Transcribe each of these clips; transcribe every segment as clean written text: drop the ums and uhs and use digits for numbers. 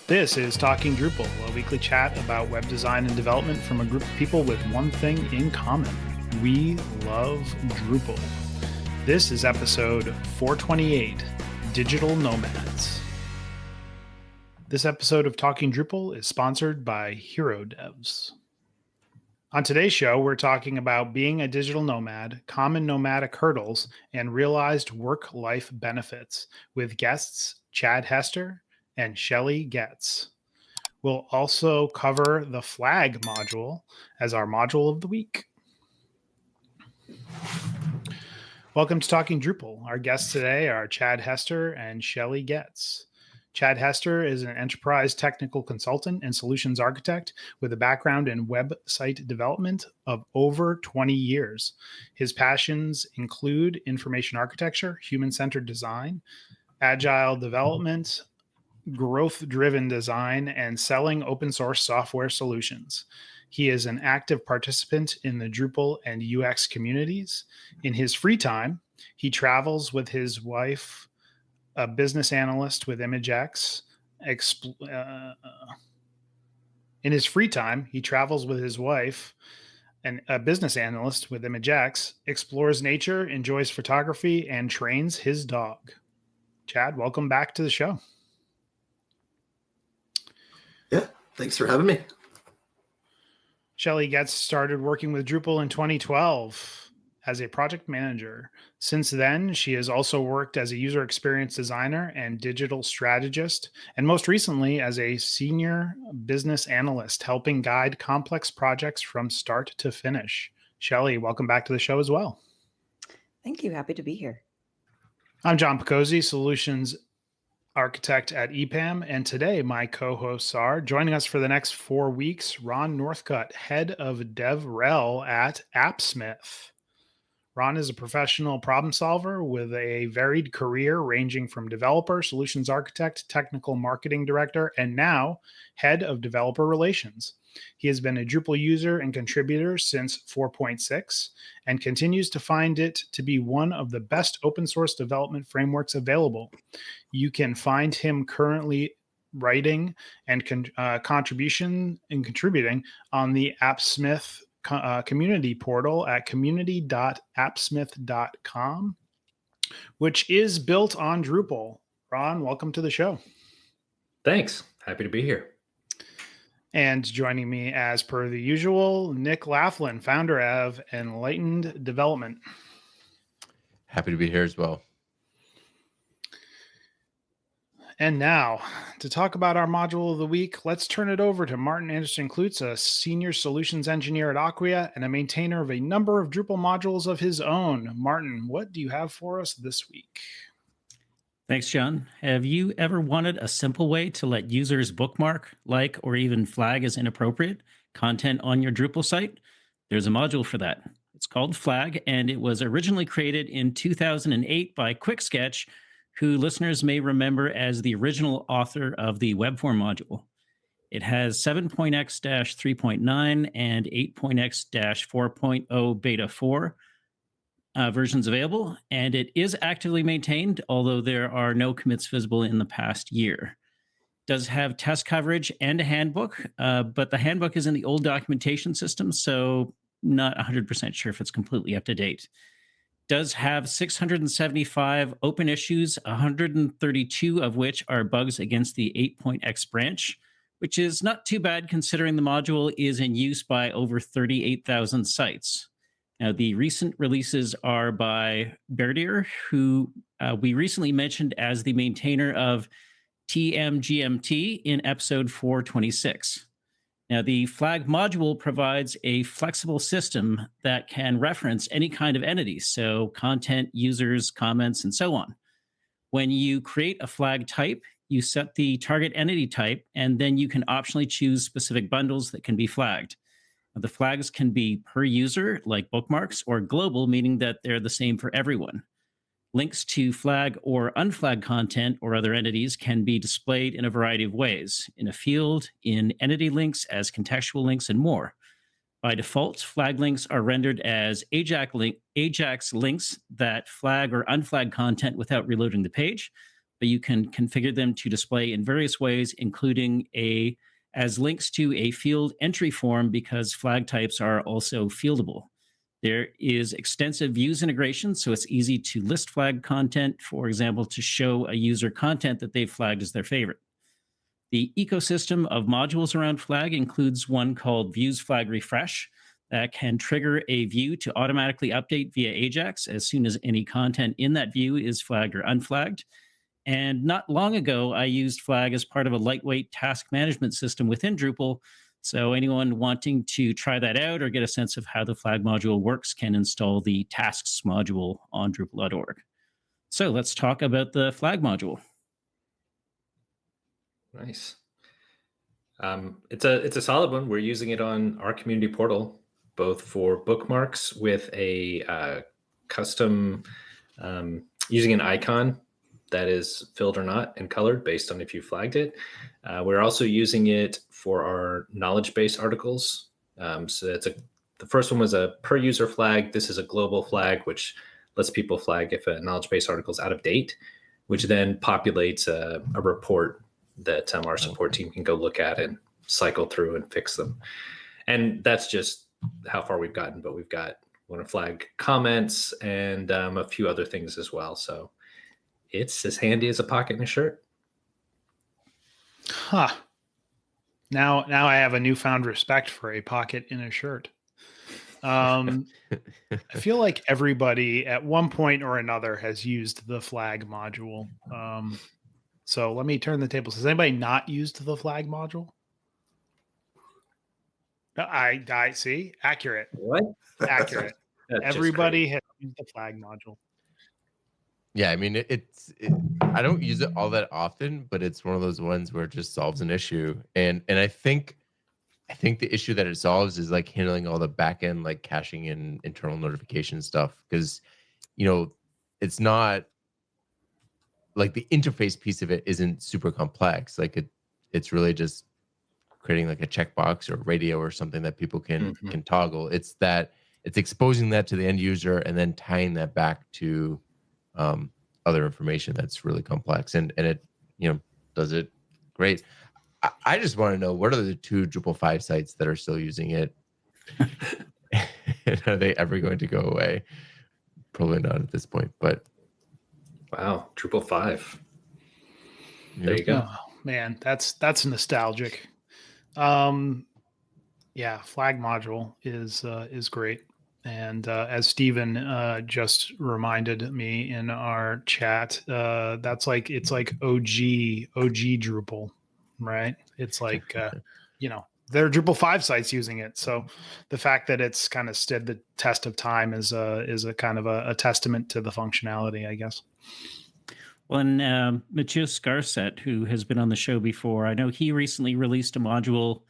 This is Talking Drupal, a weekly chat about web design and development from a group of people with one thing in common. We love Drupal. This is episode 428, Digital Nomads. This episode of Talking Drupal is sponsored by Hero Devs. On today's show, we're talking about being a digital nomad, common nomadic hurdles, and realized work-life benefits with guests Chad Hester and Shelley Goetz. We'll also cover the flag module as our module of the week. Welcome to Talking Drupal. Our guests today are Chad Hester and Shelley Goetz. Chad Hester is an enterprise technical consultant and solutions architect with a background in website development of over 20 years. His passions include information architecture, human-centered design, agile development, growth-driven design, and selling open-source software solutions. He is an active participant in the Drupal and UX communities. In his free time, he travels with his wife, a business analyst with ImageX. In his free time, he travels with his wife, and a business analyst with ImageX, explores nature, enjoys photography, and trains his dog. Chad, welcome back to the show. Yeah, thanks for having me. Shelley Goetz started working with Drupal in 2012 as a project manager. Since then, she has also worked as a user experience designer and digital strategist, and most recently as a senior business analyst, helping guide complex projects from start to finish. Shelley, welcome back to the show as well. Thank you. Happy to be here. I'm John Picozzi, solutions architect at EPAM, and today my co-hosts are joining us for the next 4 weeks, Ron Northcutt, head of DevRel at AppSmith. Ron is a professional problem solver with a varied career ranging from developer, solutions architect, technical marketing director, and now head of developer relations. He has been a Drupal user and contributor since 4.6 and continues to find it to be one of the best open source development frameworks available. You can find him currently writing and contributing on the AppSmith community portal at community.appsmith.com, which is built on Drupal. Ron, welcome to the show. Thanks. Happy to be here. And joining me, as per the usual, Nick Laughlin, founder of Enlightened Development. Happy to be here as well. And now, to talk about our module of the week, let's turn it over to Martin Anderson-Klutz, a senior solutions engineer at Acquia and a maintainer of a number of Drupal modules of his own. Martin, what do you have for us this week? Thanks, John. Have you ever wanted a simple way to let users bookmark, like, or even flag as inappropriate content on your Drupal site? There's a module for that. It's called Flag, and it was originally created in 2008 by QuickSketch, who listeners may remember as the original author of the Webform module. It has 7.x-3.9 and 8.x-4.0 beta 4 versions available, and it is actively maintained, although there are no commits visible in the past year. It does have test coverage and a handbook, but the handbook is in the old documentation system, so not 100% sure if it's completely up to date. Does have 675 open issues, 132 of which are bugs against the 8.x branch, which is not too bad considering the module is in use by over 38,000 sites. Now, the recent releases are by Berdier, who we recently mentioned as the maintainer of TMGMT in episode 426. Now, the Flag module provides a flexible system that can reference any kind of entity, so content, users, comments, and so on. When you create a flag type, you set the target entity type, and then you can optionally choose specific bundles that can be flagged. The flags can be per user, like bookmarks, or global, meaning that they're the same for everyone. Links to flag or unflagged content or other entities can be displayed in a variety of ways, in a field, in entity links, as contextual links, and more. By default, flag links are rendered as Ajax links that flag or unflag content without reloading the page, but you can configure them to display in various ways, including as links to a field entry form, because flag types are also fieldable. There is extensive views integration, so it's easy to list flag content, for example, to show a user content that they've flagged as their favorite. The ecosystem of modules around flag includes one called Views Flag Refresh that can trigger a view to automatically update via Ajax as soon as any content in that view is flagged or unflagged. And not long ago, I used Flag as part of a lightweight task management system within Drupal. So anyone wanting to try that out or get a sense of how the Flag module works can install the tasks module on Drupal.org. So let's talk about the Flag module. Nice. It's a solid one. We're using it on our community portal, both for bookmarks with a custom, using an icon that is filled or not and colored based on if you flagged it. We're also using it for our knowledge base articles. So the first one was a per user flag. This is a global flag, which lets people flag if a knowledge base article is out of date, which then populates a report that our support team can go look at and cycle through and fix them. And that's just how far we've gotten, but we've got one to flag comments and a few other things as well. So it's as handy as a pocket in a shirt. Huh. Now I have a newfound respect for a pocket in a shirt. I feel like everybody at one point or another has used the Flag module. So let me turn the tables. Has anybody not used the Flag module? I see. Accurate. What? Accurate. Everybody has used the Flag module. Yeah, I mean, I don't use it all that often, but it's one of those ones where it just solves an issue. And I think the issue that it solves is like handling all the back end, like caching and internal notification stuff. Because, it's not like the interface piece of it isn't super complex. Like it's really just creating like a checkbox or radio or something that people can toggle. It's exposing that to the end user and then tying that back to other information that's really complex, and it does it great. I just want to know, what are the 2 Drupal 5 sites that are still using it? And are they ever going to go away? Probably not at this point, but wow, Drupal 5. There you go. Oh, man, that's nostalgic. Yeah, Flag module is great. And as Stephen just reminded me in our chat, it's like OG Drupal, right? It's like there are Drupal 5 sites using it. So the fact that it's kind of stood the test of time is a kind of a testament to the functionality, I guess. Well, and Mathieu Scarset, who has been on the show before, I know he recently released a module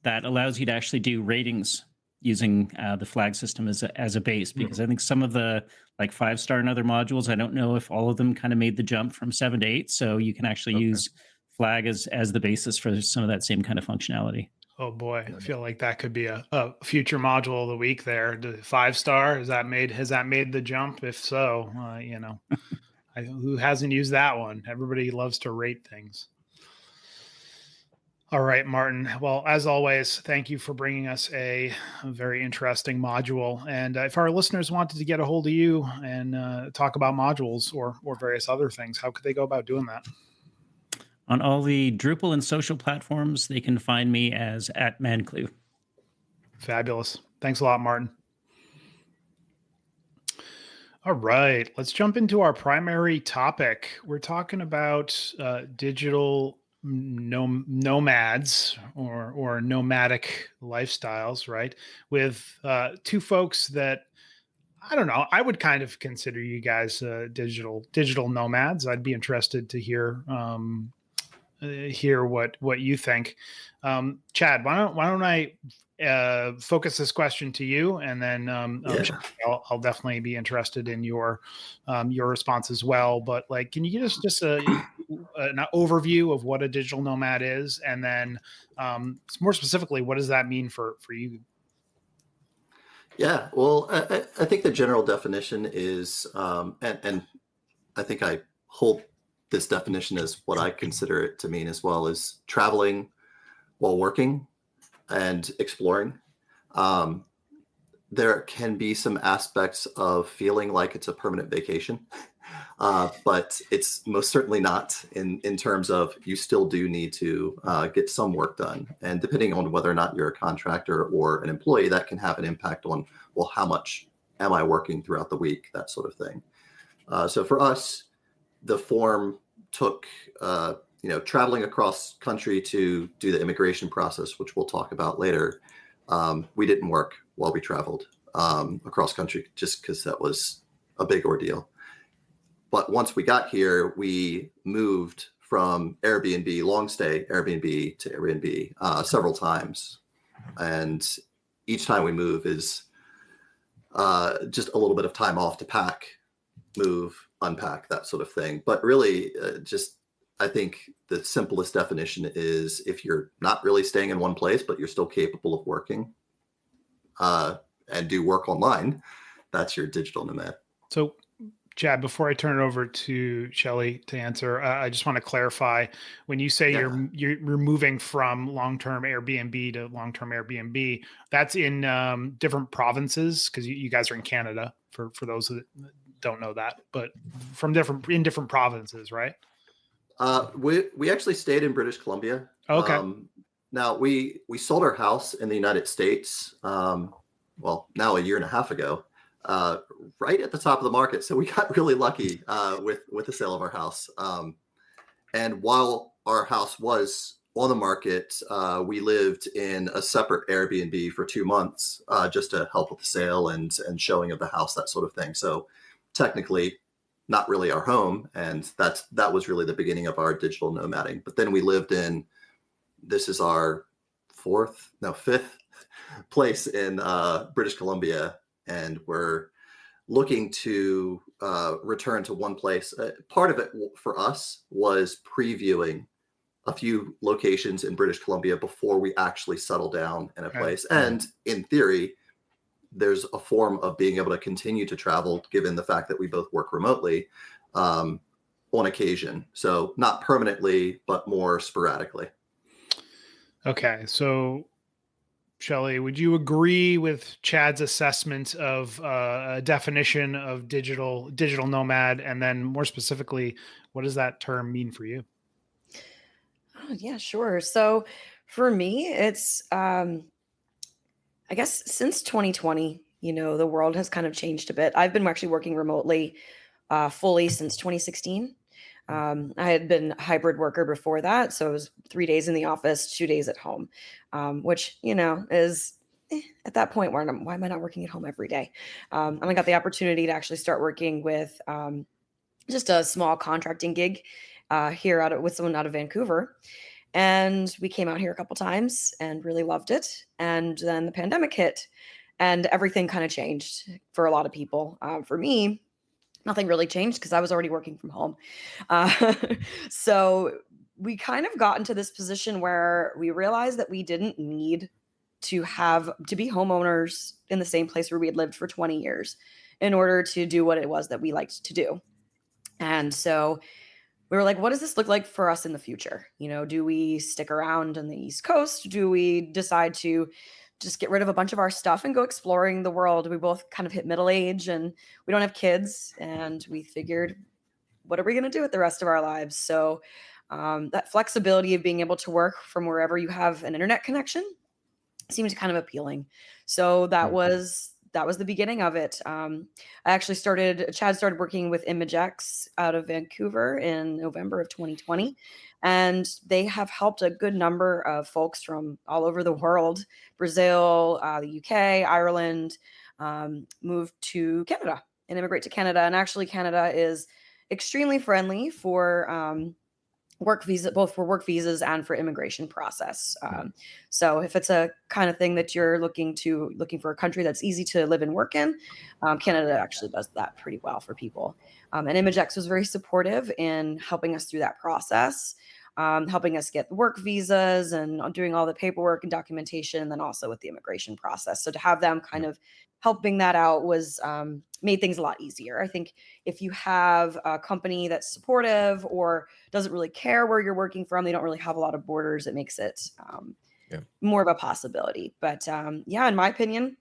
that allows you to actually do ratings using the Flag system as a base, because I think some of the like 5-star and other modules, I don't know if all of them kind of made the jump from 7 to 8. So you can actually use Flag as the basis for some of that same kind of functionality. Oh boy, I feel like that could be a future module of the week there. The 5-star, has that made the jump? If so, who hasn't used that one? Everybody loves to rate things. All right, Martin. Well, as always, thank you for bringing us a very interesting module. And if our listeners wanted to get a hold of you and talk about modules or various other things, how could they go about doing that? On all the Drupal and social platforms, they can find me as @Manclew. Fabulous. Thanks a lot, Martin. All right, let's jump into our primary topic. We're talking about digital nomads or nomadic lifestyles, right? With 2 folks that, I don't know, I would kind of consider you guys digital nomads. I'd be interested to hear what you think. Chad, why don't I focus this question to you, and then I'll definitely be interested in your response as well. But like, can you give us just an overview of what a digital nomad is, and then more specifically, what does that mean for you? Yeah, well, I think the general definition is, and I think I hold this definition is what I consider it to mean as well, is traveling while working and exploring. There can be some aspects of feeling like it's a permanent vacation, but it's most certainly not in terms of you still do need to get some work done. And depending on whether or not you're a contractor or an employee, that can have an impact on, well, how much am I working throughout the week, that sort of thing. So for us, the form took, traveling across country to do the immigration process, which we'll talk about later. We didn't work while we traveled across country just because that was a big ordeal. But once we got here, we moved from Airbnb, long stay Airbnb to Airbnb several times. And each time we move is just a little bit of time off to pack, move, unpack, that sort of thing. But really, I think the simplest definition is if you're not really staying in one place, but you're still capable of working and do work online, that's your digital nomad. So, Chad, before I turn it over to Shelley to answer, I just want to clarify, when you say you're moving from long-term Airbnb to long-term Airbnb, that's in different provinces, because you guys are in Canada, for those that don't know that, but in different provinces, right? We actually stayed in British Columbia. Okay. Now we sold our house in the United States, now a year and a half ago, right at the top of the market. So we got really lucky with the sale of our house. And while our house was on the market, we lived in a separate Airbnb for 2 months just to help with the sale and showing of the house, that sort of thing. So technically not really our home. And that was really the beginning of our digital nomading. But then we lived this is our fifth place in British Columbia. And we're looking to return to one place. Part of it for us was previewing a few locations in British Columbia before we actually settle down in a place. And in theory, there's a form of being able to continue to travel, given the fact that we both work remotely on occasion. So not permanently, but more sporadically. Okay. So, Shelley, would you agree with Chad's assessment of a definition of digital nomad? And then more specifically, what does that term mean for you? Oh, yeah, sure. So for me, it's, I guess since 2020, the world has kind of changed a bit. I've been actually working remotely fully since 2016. I had been a hybrid worker before that. So it was 3 days in the office, 2 days at home, which, is at that point why am I not working at home every day? And I got the opportunity to actually start working with just a small contracting gig here with someone out of Vancouver. And we came out here a couple times and really loved it. And then the pandemic hit and everything kind of changed for a lot of people. For me, nothing really changed because I was already working from home. So we kind of got into this position where we realized that we didn't need to be homeowners in the same place where we had lived for 20 years in order to do what it was that we liked to do. And so we were like, what does this look like for us in the future? Do we stick around on the East Coast? Do we decide to just get rid of a bunch of our stuff and go exploring the world? We both kind of hit middle age and we don't have kids. And we figured, what are we going to do with the rest of our lives? So that flexibility of being able to work from wherever you have an internet connection seemed kind of appealing. So that was the beginning of it. Chad started working with ImageX out of Vancouver in November of 2020. And they have helped a good number of folks from all over the world, Brazil, the UK, Ireland, move to Canada and immigrate to Canada. And actually Canada is extremely friendly for work visa, both for work visas and for immigration process. So if it's a kind of thing that you're looking for a country that's easy to live and work in, Canada actually does that pretty well for people. And ImageX was very supportive in helping us through that process, helping us get the work visas and doing all the paperwork and documentation, and then also with the immigration process. So to have them kind of helping that out was made things a lot easier. I think if you have a company that's supportive or doesn't really care where you're working from, they don't really have a lot of borders, it makes it more of a possibility. But yeah, in my opinion,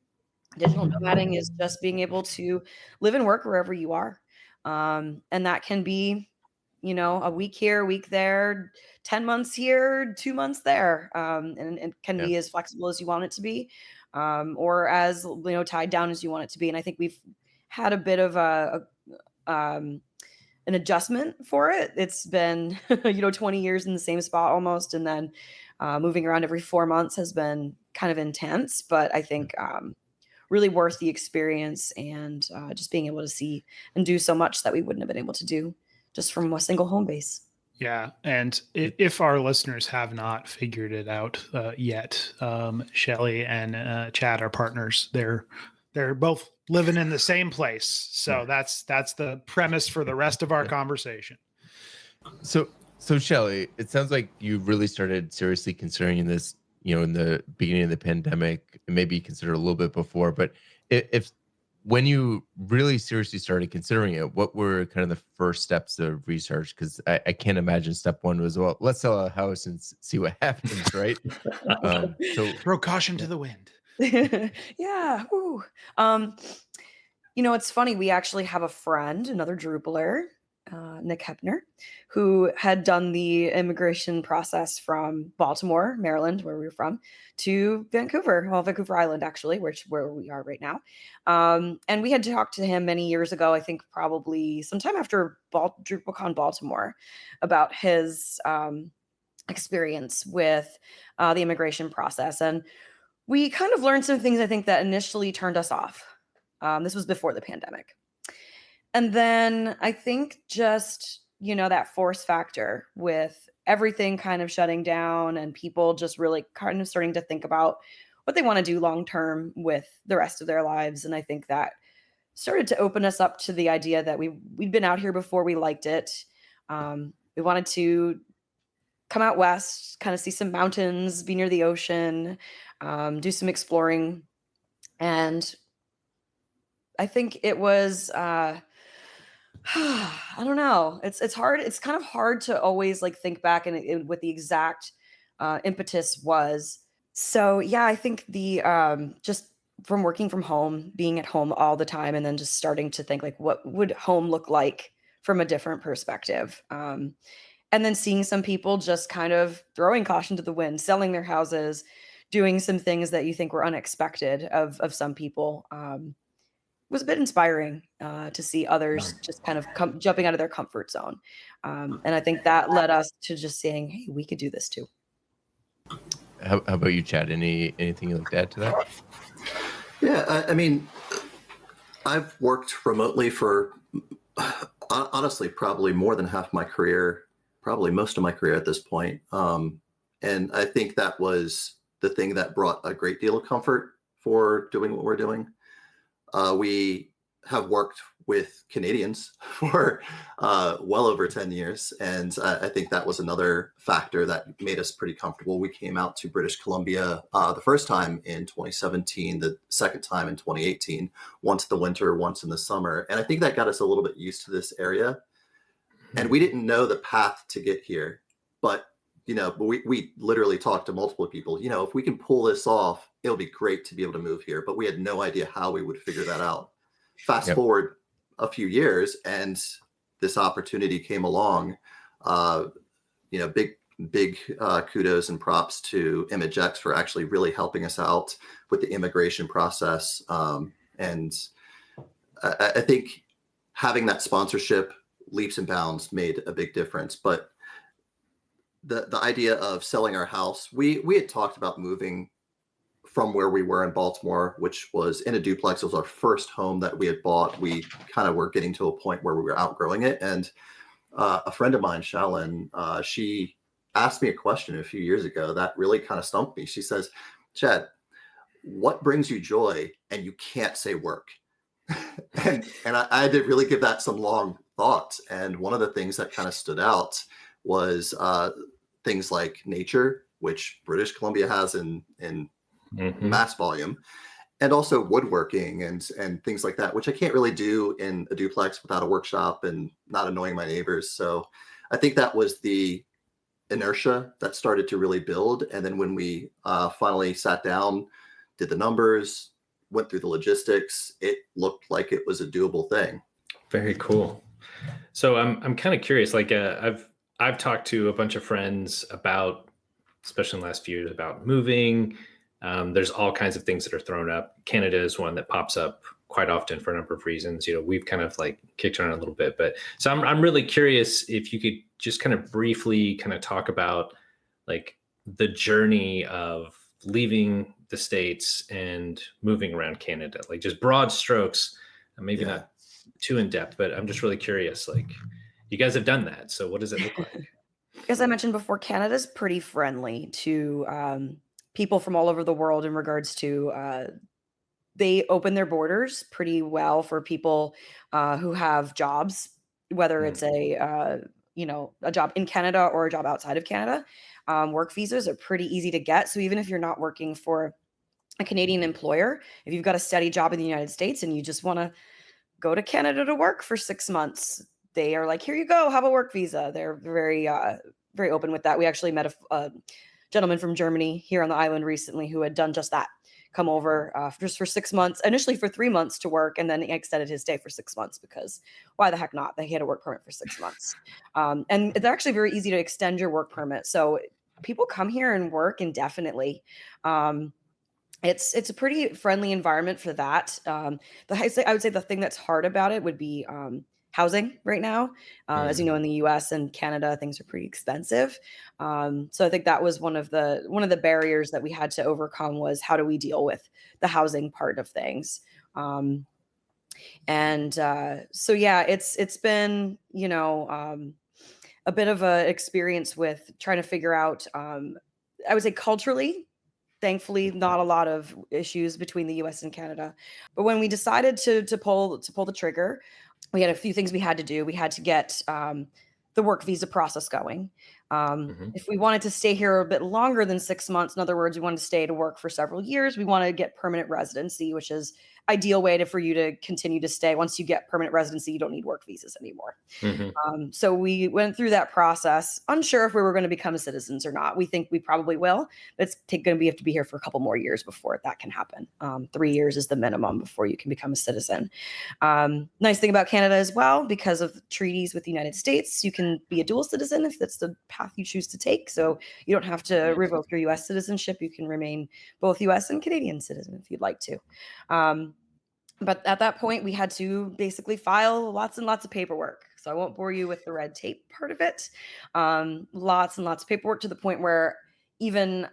digital nomading is just being able to live and work wherever you are. And that can be, a week here, a week there, 10 months here, 2 months there. And it can be as flexible as you want it to be, or as, tied down as you want it to be. And I think we've had a bit of an adjustment for it. It's been, 20 years in the same spot almost. And then moving around every 4 months has been kind of intense, but I think really worth the experience, and just being able to see and do so much that we wouldn't have been able to do just from a single home base. Yeah. And if our listeners have not figured it out yet, Shelley and Chad are partners. They're both living in the same place. So that's the premise for the rest of our conversation. So Shelley, it sounds like you really started seriously considering this, in the beginning of the pandemic, maybe considered a little bit before, but when you really seriously started considering it, what were kind of the first steps of research? Because I can't imagine step one was, well, let's sell a house and see what happens, right? So throw caution to the wind. Yeah. Ooh. It's funny. We actually have a friend, another Drupaler, Nick Hepner, who had done the immigration process from Baltimore, Maryland, where we were from, to Vancouver Island, actually, where we are right now. And we had talked to him many years ago, I think probably sometime after DrupalCon Baltimore, about his experience with the immigration process. And we kind of learned some things, I think, that initially turned us off. This was before the pandemic. And then I think just, that force factor with everything kind of shutting down and people just really kind of starting to think about what they want to do long-term with the rest of their lives. And I think that started to open us up to the idea that we'd been out here before, we liked it. We wanted to come out west, kind of see some mountains, be near the ocean, do some exploring. And I think it was, I don't know. It's hard. It's kind of hard to always think back and what the exact impetus was. So yeah, I think the just from working from home, being at home all the time, and then just starting to think what would home look like from a different perspective. And then seeing some people just kind of throwing caution to the wind, selling their houses, doing some things that you think were unexpected of some people. Was a bit inspiring to see others just kind of jumping out of their comfort zone. And I think that led us to just saying, hey, we could do this too. How about you, Chad? Anything you'd like to add to that? Yeah, I mean, I've worked remotely for, honestly, probably more than half my career, probably most of my career at this point. And I think that was the thing that brought a great deal of comfort for doing what we're doing. We have worked with Canadians for well over 10 years. And I think that was another factor that made us pretty comfortable. We came out to British Columbia the first time in 2017, the second time in 2018, once the winter, once in the summer. And I think that got us a little bit used to this area. And we didn't know the path to get here. But, we literally talked to multiple people, if we can pull this off, it'll be great to be able to move here. But we had no idea how we would figure that out. Fast forward a few years, and this opportunity came along. Big kudos and props to ImageX for actually really helping us out with the immigration process. And I think having that sponsorship leaps and bounds made a big difference. But the idea of selling our house, we had talked about moving from where we were in Baltimore, which was in a duplex. It was our first home that we had bought. We kind of were getting to a point where we were outgrowing it. And a friend of mine, Shelley, she asked me a question a few years ago that really kind of stumped me. She says, Chad, what brings you joy? And you can't say work. and I had to really give that some long thought. And one of the things that kind of stood out was things like nature, which British Columbia has in mass volume, and also woodworking and things like that, which I can't really do in a duplex without a workshop and not annoying my neighbors. So I think that was the inertia that started to really build. And then when we finally sat down, did the numbers, went through the logistics, it looked like it was a doable thing. Very cool. So I'm kind of curious. Like I've talked to a bunch of friends about, especially in the last few years, about moving. There's all kinds of things that are thrown up. Canada is one that pops up quite often for a number of reasons. You know, we've kind of like kicked around a little bit, but so I'm really curious if you could just kind of briefly kind of talk about like the journey of leaving the States and moving around Canada, like just broad strokes, maybe not too in depth, but I'm just really curious. Like, you guys have done that, so what does it look like? As I mentioned before, Canada's pretty friendly to people from all over the world in regards to they open their borders pretty well for people who have jobs, whether it's a job in Canada or a job outside of Canada. Work visas are pretty easy to get. So even if you're not working for a Canadian employer, if you've got a steady job in the United States and you just want to go to Canada to work for 6 months, they are like, here you go, have a work visa. They're very, very open with that. We actually met a gentleman from Germany here on the island recently who had done just that, come over just for 6 months, initially for 3 months to work, and then he extended his stay for 6 months because why the heck not? He had a work permit for 6 months. And it's actually very easy to extend your work permit. So people come here and work indefinitely. It's a pretty friendly environment for that. I would say the thing that's hard about it would be housing right now. As you know, in the US and Canada, things are pretty expensive. So I think that was one of the barriers that we had to overcome was how do we deal with the housing part of things. So yeah, it's been, a bit of an experience with trying to figure out, I would say culturally, thankfully, not a lot of issues between the US and Canada. But when we decided to pull the trigger, we had a few things we had to do. We had to get the work visa process going. If we wanted to stay here a bit longer than 6 months, in other words, we wanted to stay to work for several years, we wanted to get permanent residency, which is ideal way for you to continue to stay. Once you get permanent residency, you don't need work visas anymore. So we went through that process, unsure if we were going to become citizens or not. We think we probably will. But it's going to have to be here for a couple more years before that can happen. 3 years is the minimum before you can become a citizen. Nice thing about Canada as well, because of treaties with the United States, you can be a dual citizen if that's the path you choose to take. So you don't have to revoke your U.S. citizenship. You can remain both U.S. and Canadian citizen if you'd like to. But at that point, we had to basically file lots and lots of paperwork. So I won't bore you with the red tape part of it. Lots and lots of paperwork to the point where even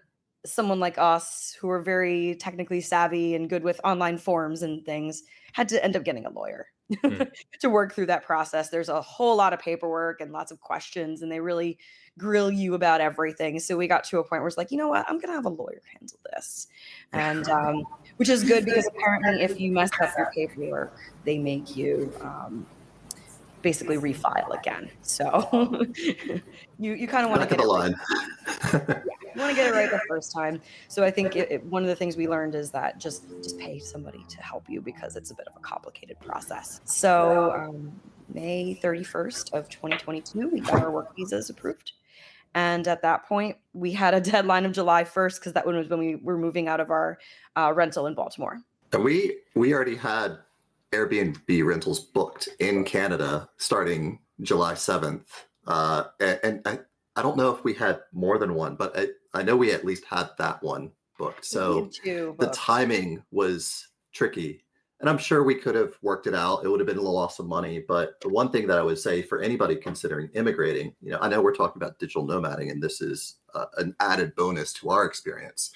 someone like us who are very technically savvy and good with online forms and things had to end up getting a lawyer to work through that process. There's a whole lot of paperwork and lots of questions, and they really grill you about everything. So we got to a point where it's like, you know what, I'm going to have a lawyer handle this. And which is good because apparently if you mess up your paperwork, they make you basically refile again. So you kind of want to get it right. You want to get it right the first time. So I think one of the things we learned is that just pay somebody to help you because it's a bit of a complicated process. So May 31st of 2022, we got our work visas approved. And at that point, we had a deadline of July 1st because that one was when we were moving out of our rental in Baltimore. And we already had Airbnb rentals booked in Canada starting July 7th. And I don't know if we had more than one, but I know we at least had that one booked. So the timing was tricky. And I'm sure we could have worked it out. It would have been a loss of money. But the one thing that I would say for anybody considering immigrating, I know we're talking about digital nomading, and this is an added bonus to our experience.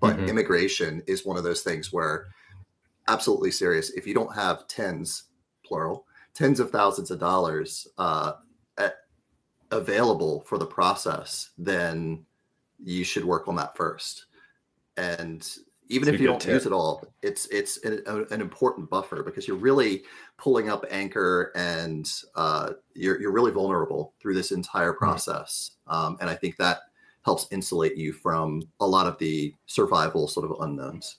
But immigration is one of those things where, absolutely serious, if you don't have tens of thousands of dollars available for the process, then you should work on that first. And even if you don't use it all, it's an important buffer because you're really pulling up anchor and you're really vulnerable through this entire process. And I think that helps insulate you from a lot of the survival sort of unknowns.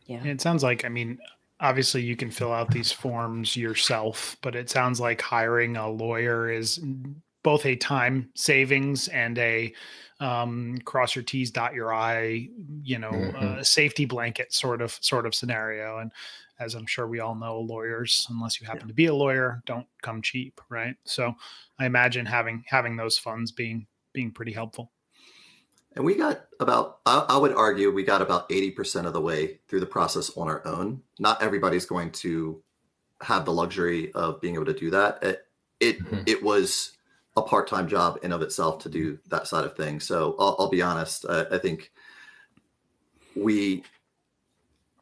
Yeah. It sounds like, I mean, obviously you can fill out these forms yourself, but it sounds like hiring a lawyer is both a time savings and a cross your T's, dot your I, safety blanket sort of scenario. And as I'm sure we all know, lawyers, unless you happen to be a lawyer, don't come cheap, right? So I imagine having those funds being pretty helpful. And we got about, I would argue, we got about 80% of the way through the process on our own. Not everybody's going to have the luxury of being able to do that. It was a part-time job in of itself to do that side of things. So I'll be honest. I think we,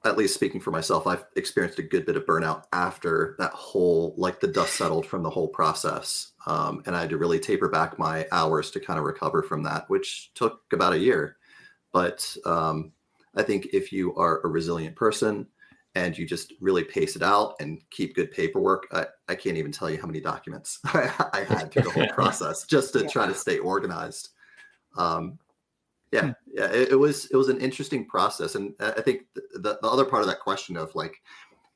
at least speaking for myself, I've experienced a good bit of burnout after that whole, like the dust settled from the whole process. And I had to really taper back my hours to kind of recover from that, which took about a year. But I think if you are a resilient person and you just really pace it out and keep good paperwork, I can't even tell you how many documents I had through the whole process just to try to stay organized. It was an interesting process. And I think the other part of that question of like,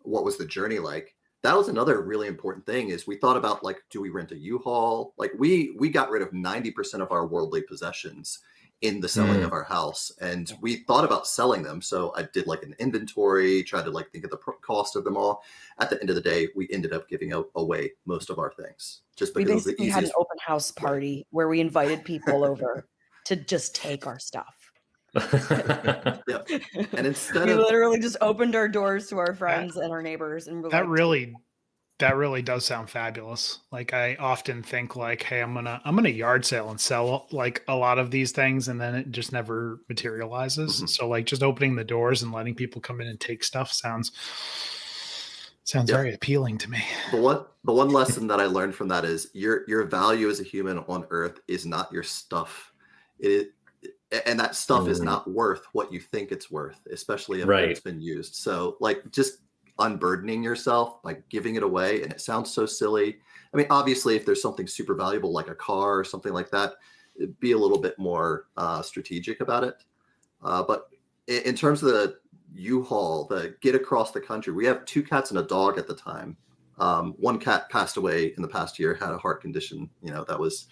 what was the journey like? That was another really important thing is we thought about like, do we rent a U-Haul? Like we got rid of 90% of our worldly possessions in the selling of our house. And we thought about selling them. So I did like an inventory, tried to like think of the cost of them all. At the end of the day, we ended up giving away most of our things just because We it was the basically easiest. had an open house party where we invited people over to just take our stuff. Yep. And instead we of literally just opened our doors to our friends and our neighbors, and we're that really does sound fabulous. Like I often think like, hey, I'm gonna yard sale and sell like a lot of these things, and then it just never materializes. So like just opening the doors and letting people come in and take stuff sounds very appealing to me. The one lesson that I learned from that is your value as a human on Earth is not your stuff. And that stuff is not worth what you think it's worth, especially if it's been used. So like just unburdening yourself by giving it away. And it sounds so silly. I mean, obviously, if there's something super valuable like a car or something like that, be a little bit more strategic about it. But in terms of the U-Haul, the get across the country, we have 2 cats and a dog at the time. One cat passed away in the past year, had a heart condition. That was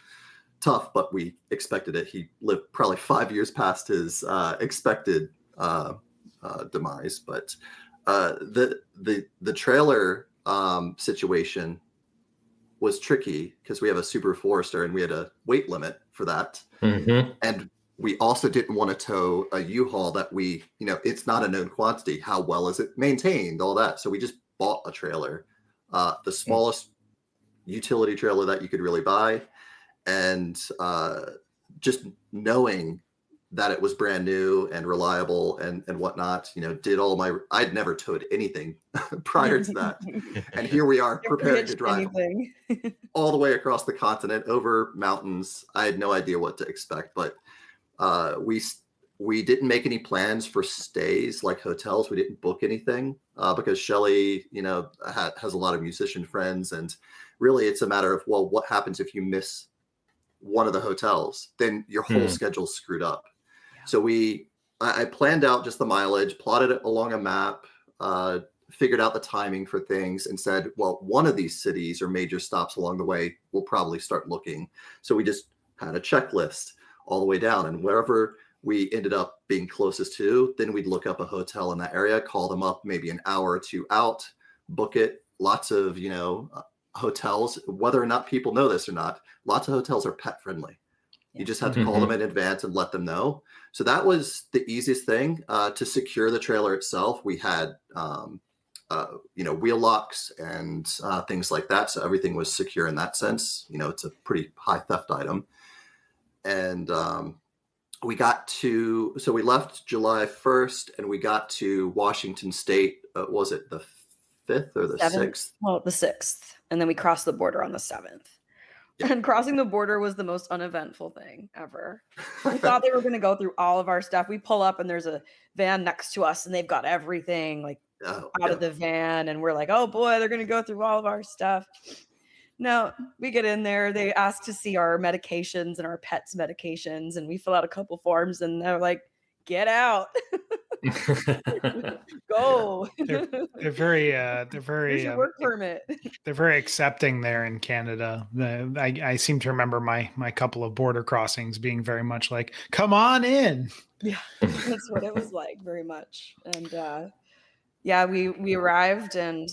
tough, but we expected it. He lived probably 5 years past his expected demise. But the trailer situation was tricky because we have a Super Forester and we had a weight limit for that. And we also didn't want to tow a U-Haul that it's not a known quantity. How well is it maintained? All that. So we just bought a trailer, the smallest utility trailer that you could really buy. And just knowing that it was brand new and reliable and whatnot, did I'd never towed anything prior to that. And here we are prepared to drive all the way across the continent over mountains. I had no idea what to expect, but we didn't make any plans for stays like hotels. We didn't book anything because Shelley, has a lot of musician friends. And really it's a matter of, well, what happens if you miss one of the hotels? Then your whole schedule's screwed up. So I planned out just the mileage, plotted it along a map, figured out the timing for things and said, well, one of these cities or major stops along the way, we'll probably start looking. So we just had a checklist all the way down, and wherever we ended up being closest to, then we'd look up a hotel in that area, call them up maybe an hour or 2 out, book it. Lots of, hotels, whether or not people know this or not, lots of hotels are pet friendly. You just have to call them in advance and let them know. So that was the easiest thing to secure the trailer itself. We had, wheel locks and things like that. So everything was secure in that sense. It's a pretty high theft item. And we left July 1st and we got to Washington State. Was it the 5th or the 6th? Well, the 6th. And then we crossed the border on the 7th. And crossing the border was the most uneventful thing ever. We thought they were going to go through all of our stuff. We pull up and there's a van next to us and they've got everything out of the van. And we're like, oh boy, they're going to go through all of our stuff. No, we get in there. They ask to see our medications and our pets' medications. And we fill out a couple forms and they're like, get out. Go. They're very Here's your work permit. they're very accepting there in Canada. I seem to remember my couple of border crossings being very much like, come on in. Yeah, that's what it was like, very much. And yeah, we arrived, and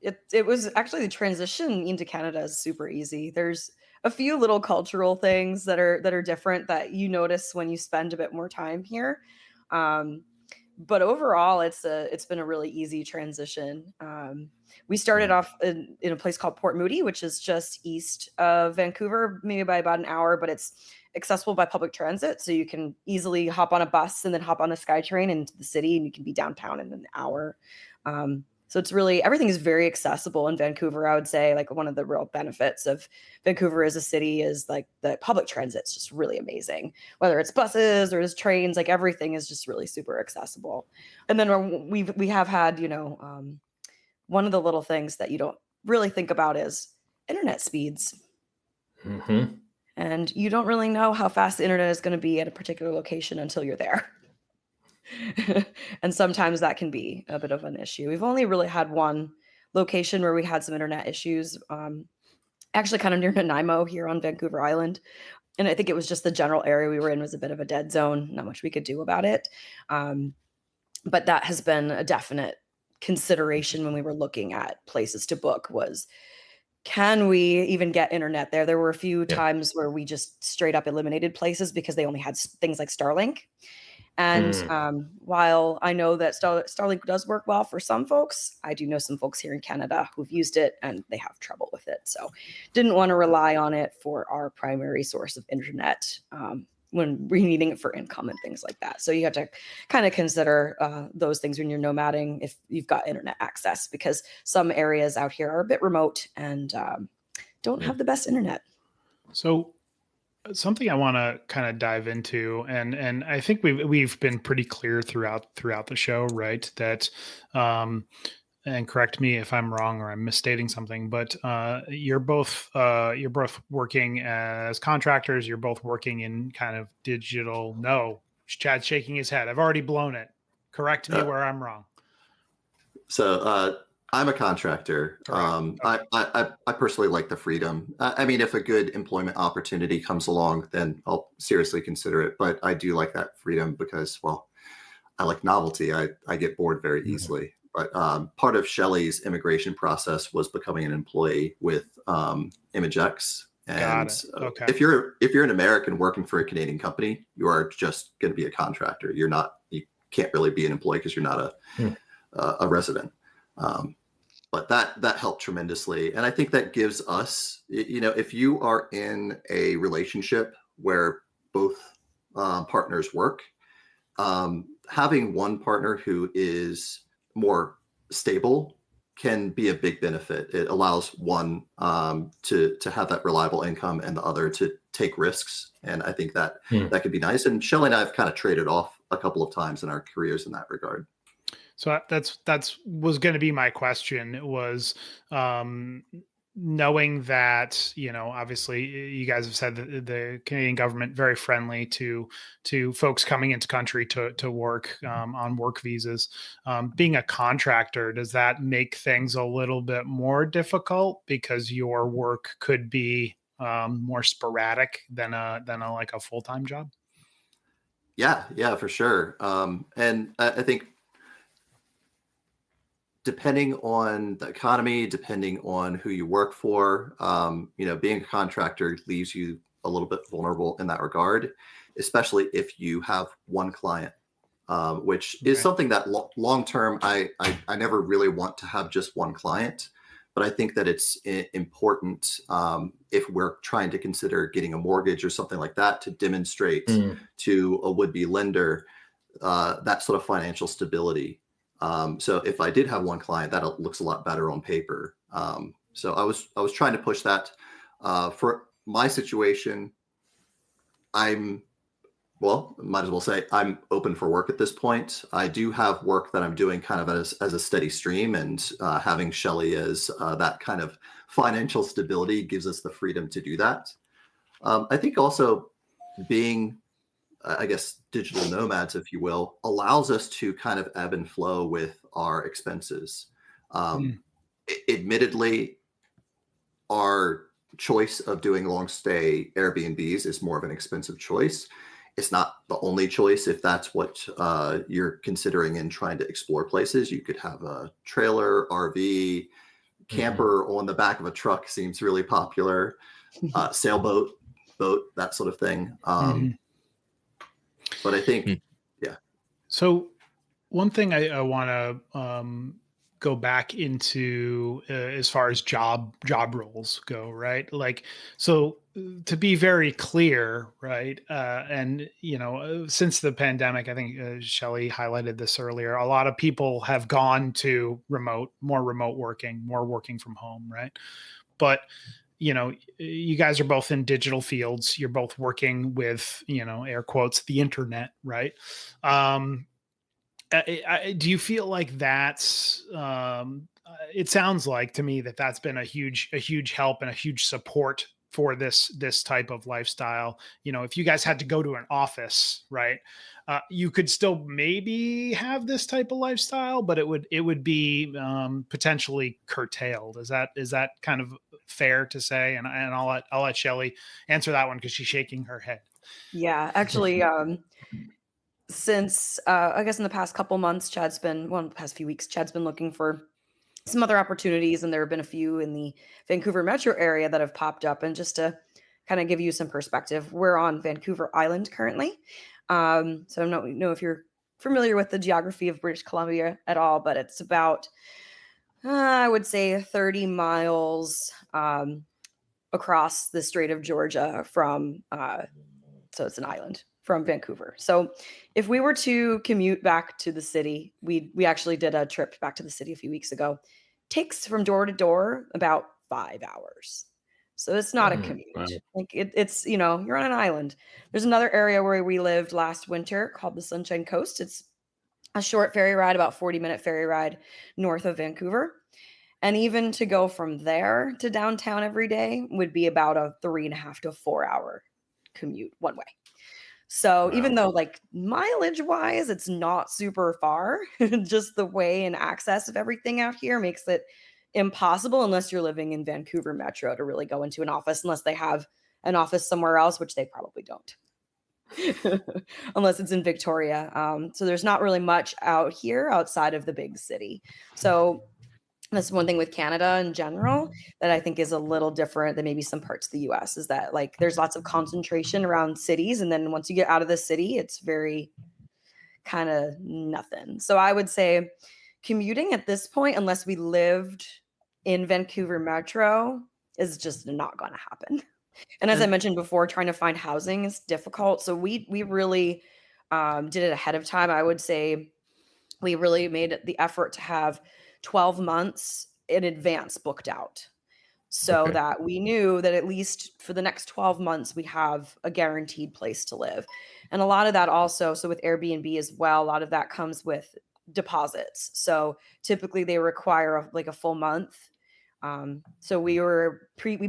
it was actually, the transition into Canada is super easy. There's a few little cultural things that are different that you notice when you spend a bit more time here. But overall, it's been a really easy transition. We started off in a place called Port Moody, which is just east of Vancouver, maybe by about an hour, but it's accessible by public transit. So you can easily hop on a bus and then hop on a SkyTrain into the city, and you can be downtown in an hour. So it's really, everything is very accessible in Vancouver. I would say, like, one of the real benefits of Vancouver as a city is like the public transit's just really amazing. Whether it's buses or it's trains, like everything is just really super accessible. And then we have had, one of the little things that you don't really think about is internet speeds. Mm-hmm. And you don't really know how fast the internet is going to be at a particular location until you're there. And sometimes that can be a bit of an issue. We've only really had one location where we had some internet issues, actually kind of near Nanaimo here on Vancouver Island. And I think it was just the general area we were in was a bit of a dead zone. Not much we could do about it. But that has been a definite consideration when we were looking at places to book, was, can we even get internet there? There were a few times where we just straight up eliminated places because they only had things like Starlink. And while I know that Starlink does work well for some folks, I do know some folks here in Canada who've used it and they have trouble with it. So didn't want to rely on it for our primary source of internet when we're needing it for income and things like that. So you have to kind of consider those things when you're nomading, if you've got internet access, because some areas out here are a bit remote and don't have the best internet. So something I want to kind of dive into, and I think we've been pretty clear throughout the show, right? That and correct me if I'm wrong or I'm misstating something, but you're both working as contractors. You're both working in kind of digital. No, Chad's shaking his head. I've already blown it. Correct me where I'm wrong. So I'm a contractor. Okay. I personally like the freedom. I mean, if a good employment opportunity comes along, then I'll seriously consider it. But I do like that freedom because, well, I like novelty. I get bored very easily. But part of Shelley's immigration process was becoming an employee with ImageX. And Okay. if you're an American working for a Canadian company, you are just going to be a contractor. You can't really be an employee because you're not a resident. But that helped tremendously. And I think that gives us, if you are in a relationship where both partners work, having one partner who is more stable can be a big benefit. It allows one to have that reliable income and the other to take risks. And I think that could be nice. And Shelley and I have kind of traded off a couple of times in our careers in that regard. So that's was going to be my question, was knowing that, obviously you guys have said that the Canadian government very friendly to folks coming into country to work on work visas. Being a contractor, does that make things a little bit more difficult because your work could be more sporadic than a like a full-time job? Yeah, for sure. And I think, depending on the economy, depending on who you work for, being a contractor leaves you a little bit vulnerable in that regard, especially if you have one client, which is something that long-term, I never really want to have just one client, but I think that it's important if we're trying to consider getting a mortgage or something like that to demonstrate to a would-be lender that sort of financial stability. So if I did have one client, that looks a lot better on paper. So I was trying to push that. For my situation, might as well say I'm open for work at this point. I do have work that I'm doing kind of as a steady stream, and having Shelley as that kind of financial stability gives us the freedom to do that. I think also being I guess, digital nomads, if you will, allows us to kind of ebb and flow with our expenses. Admittedly, our choice of doing long stay Airbnbs is more of an expensive choice. It's not the only choice. If that's what you're considering in trying to explore places, you could have a trailer, RV, camper on the back of a truck seems really popular. Sailboat, boat, that sort of thing. But I think, yeah. So one thing I want to go back into as far as job roles go, right? Like, so to be very clear, right? And since the pandemic, I think Shelley highlighted this earlier. A lot of people have gone to more remote working, more working from home, right? But you guys are both in digital fields. You're both working with, air quotes, the internet, right? Do you feel like that's it sounds like to me that that's been a huge help and a huge support for this type of lifestyle? If you guys had to go to an office, right, you could still maybe have this type of lifestyle, but it would be potentially curtailed. Is that kind of fair to say? And I'll let Shelley answer that one because she's shaking her head. Yeah, actually, since I guess in the past couple months, the past few weeks, Chad's been looking for some other opportunities, and there have been a few in the Vancouver metro area that have popped up. And just to kind of give you some perspective, we're on Vancouver Island currently. So I don't know if you're familiar with the geography of British Columbia at all, but it's about, I would say 30 miles across the Strait of Georgia from, so it's an island from Vancouver. So if we were to commute back to the city, we actually did a trip back to the city a few weeks ago. Takes from door to door about 5 hours. So it's not a commute. Wow. Like it's, you're on an island. There's another area where we lived last winter called the Sunshine Coast. It's a short ferry ride, about 40-minute ferry ride north of Vancouver. And even to go from there to downtown every day would be about a 3.5 to 4 hour commute one way. So even though like mileage wise, it's not super far, just the way and access of everything out here makes it impossible unless you're living in Vancouver Metro to really go into an office, unless they have an office somewhere else, which they probably don't, unless it's in Victoria. So there's not really much out here outside of the big city. So that's one thing with Canada in general that I think is a little different than maybe some parts of the US, is that like there's lots of concentration around cities. And then once you get out of the city, it's very kind of nothing. So I would say commuting at this point, unless we lived in Vancouver Metro, is just not going to happen. And as I mentioned before, trying to find housing is difficult. So we really did it ahead of time. I would say we really made the effort to have 12 months in advance booked out, so that we knew that at least for the next 12 months, we have a guaranteed place to live. And a lot of that also, so with Airbnb as well, a lot of that comes with deposits. So typically they require like a full month. So we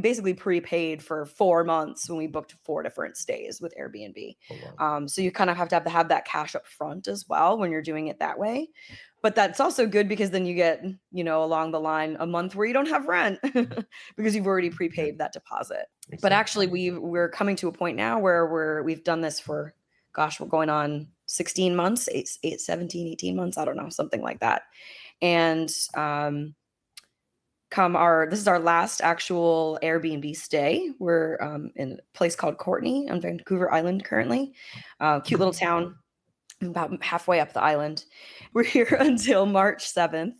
basically prepaid for 4 months when we booked 4 different stays with Airbnb. Oh, wow. So you kind of have to have that cash up front as well when you're doing it that way. But that's also good because then you get, along the line a month where you don't have rent because you've already prepaid that deposit. Exactly. But actually we're coming to a point now where we've done this for, we're going on 16 months, 17, 18 months. I don't know, something like that. And, this is our last actual Airbnb stay. We're in a place called Courtney on Vancouver Island currently. Cute little town, about halfway up the island. We're here until March 7th.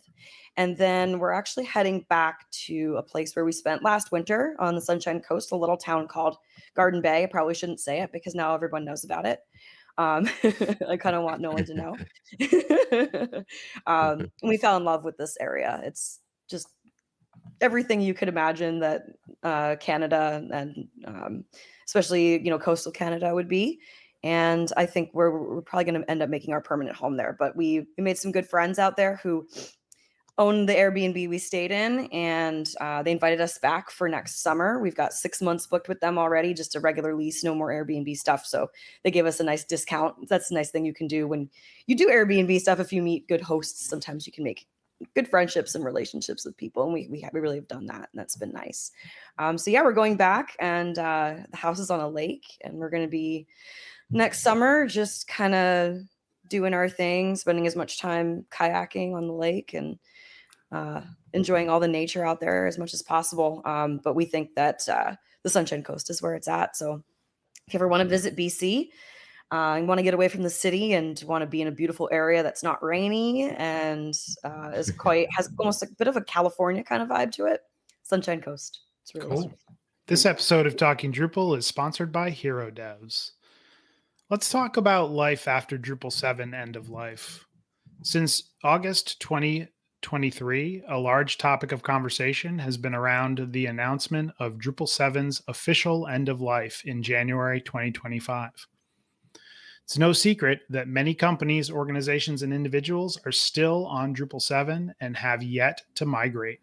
And then we're actually heading back to a place where we spent last winter on the Sunshine Coast, a little town called Garden Bay. I probably shouldn't say it because now everyone knows about it. I kind of want no one to know. We fell in love with this area. It's just everything you could imagine that Canada and especially coastal Canada would be. And I think we're probably going to end up making our permanent home there. But we made some good friends out there who own the Airbnb we stayed in, and they invited us back for next summer. We've got 6 months booked with them already, just a regular lease, no more Airbnb stuff. So they gave us a nice discount. That's a nice thing you can do when you do Airbnb stuff. If you meet good hosts, sometimes you can make good friendships and relationships with people. And we really have done that. And that's been nice. So yeah, we're going back, and the house is on a lake, and we're going to be next summer just kind of doing our thing, spending as much time kayaking on the lake and enjoying all the nature out there as much as possible. But we think that the Sunshine Coast is where it's at. So if you ever want to visit BC and want to get away from the city and want to be in a beautiful area that's not rainy and has almost a bit of a California kind of vibe to it, Sunshine Coast. It's really cool. This episode of Talking Drupal is sponsored by Hero Devs. Let's talk about life after Drupal 7 end of life. Since August 2023, a large topic of conversation has been around the announcement of Drupal 7's official end of life in January 2025. It's no secret that many companies, organizations, and individuals are still on Drupal 7 and have yet to migrate.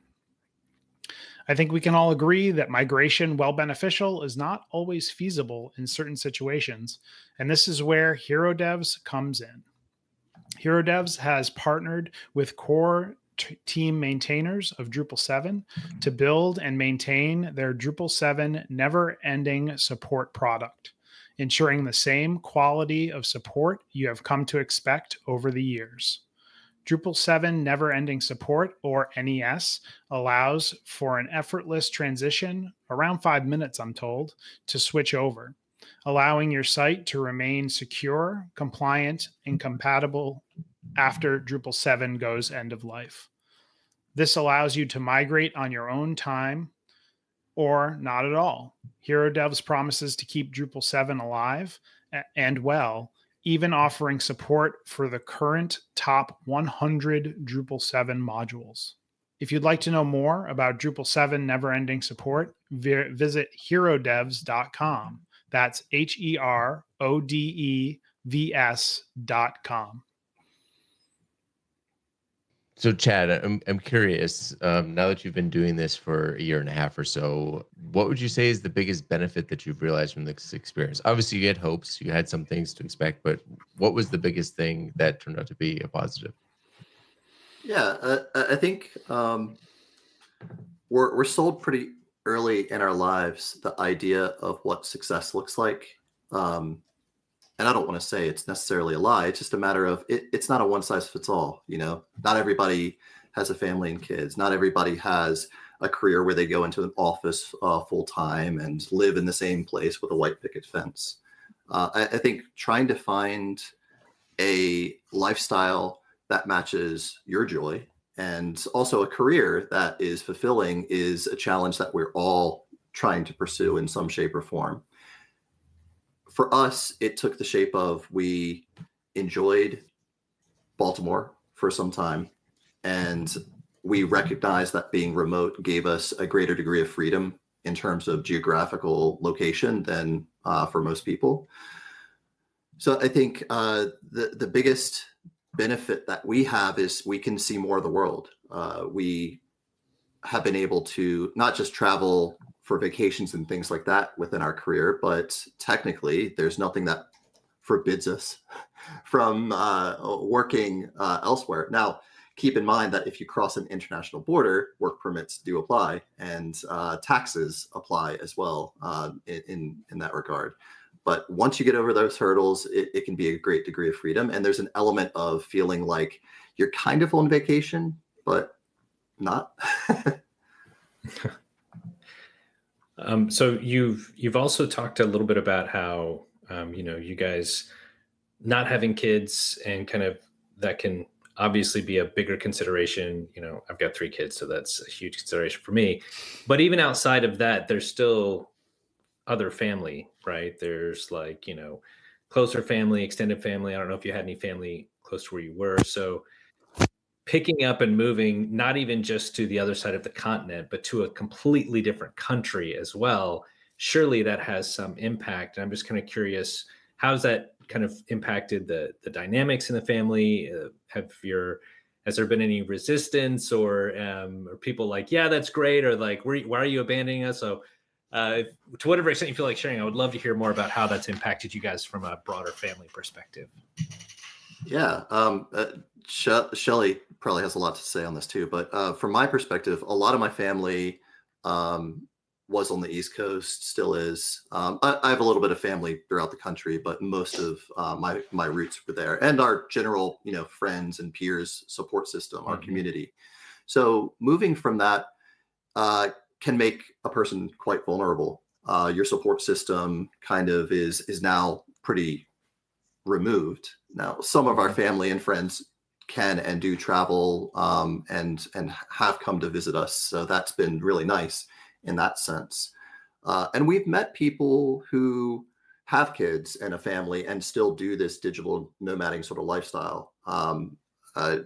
I think we can all agree that migration, while beneficial, is not always feasible in certain situations, and this is where Hero Devs comes in. Hero Devs has partnered with core team maintainers of Drupal 7 to build and maintain their Drupal 7 never-ending support product, ensuring the same quality of support you have come to expect over the years. Drupal 7 never-ending support, or NES, allows for an effortless transition, around 5 minutes I'm told, to switch over, allowing your site to remain secure, compliant, and compatible after Drupal 7 goes end of life. This allows you to migrate on your own time or not at all. Hero Devs promises to keep Drupal 7 alive and well, even offering support for the current top 100 Drupal 7 modules. If you'd like to know more about Drupal 7 never-ending support, visit herodevs.com. That's HERODEVS.com. So, Chad, I'm curious, now that you've been doing this for a year and a half or so, what would you say is the biggest benefit that you've realized from this experience? Obviously, you had hopes, you had some things to expect, but what was the biggest thing that turned out to be a positive? Yeah, I think we're sold pretty early in our lives the idea of what success looks like. And I don't want to say it's necessarily a lie. It's just a matter of it's not a one size fits all. You know, not everybody has a family and kids. Not everybody has a career where they go into an office full time and live in the same place with a white picket fence. I think trying to find a lifestyle that matches your joy and also a career that is fulfilling is a challenge that we're all trying to pursue in some shape or form. For us, it took the shape of we enjoyed Baltimore for some time, and we recognized that being remote gave us a greater degree of freedom in terms of geographical location than for most people. So I think the biggest benefit that we have is we can see more of the world. We have been able to not just travel for vacations and things like that within our career, but technically there's nothing that forbids us from working elsewhere. Now, keep in mind that if you cross an international border, work permits do apply and taxes apply as well in that regard. But once you get over those hurdles, it can be a great degree of freedom. And there's an element of feeling like you're kind of on vacation, but not. So you've also talked a little bit about how you guys not having kids and kind of that can obviously be a bigger consideration. You know, I've got 3 kids, so that's a huge consideration for me. But even outside of that, there's still other family, right? There's like, closer family, extended family. I don't know if you had any family close to where you were. So picking up and moving, not even just to the other side of the continent, but to a completely different country as well, surely that has some impact. And I'm just kind of curious, how's that kind of impacted the dynamics in the family? Has has there been any resistance or people like, yeah, that's great, or like, why are you abandoning us? So to whatever extent you feel like sharing, I would love to hear more about how that's impacted you guys from a broader family perspective. Yeah, Shelley probably has a lot to say on this too, but from my perspective, a lot of my family was on the East Coast, still is. I have a little bit of family throughout the country, but most of my roots were there, and our general, friends and peers support system, our community. So moving from that can make a person quite vulnerable. Your support system kind of is now pretty removed. Now, some of our family and friends can and do travel and have come to visit us, so that's been really nice in that sense. And we've met people who have kids and a family and still do this digital nomading sort of lifestyle. I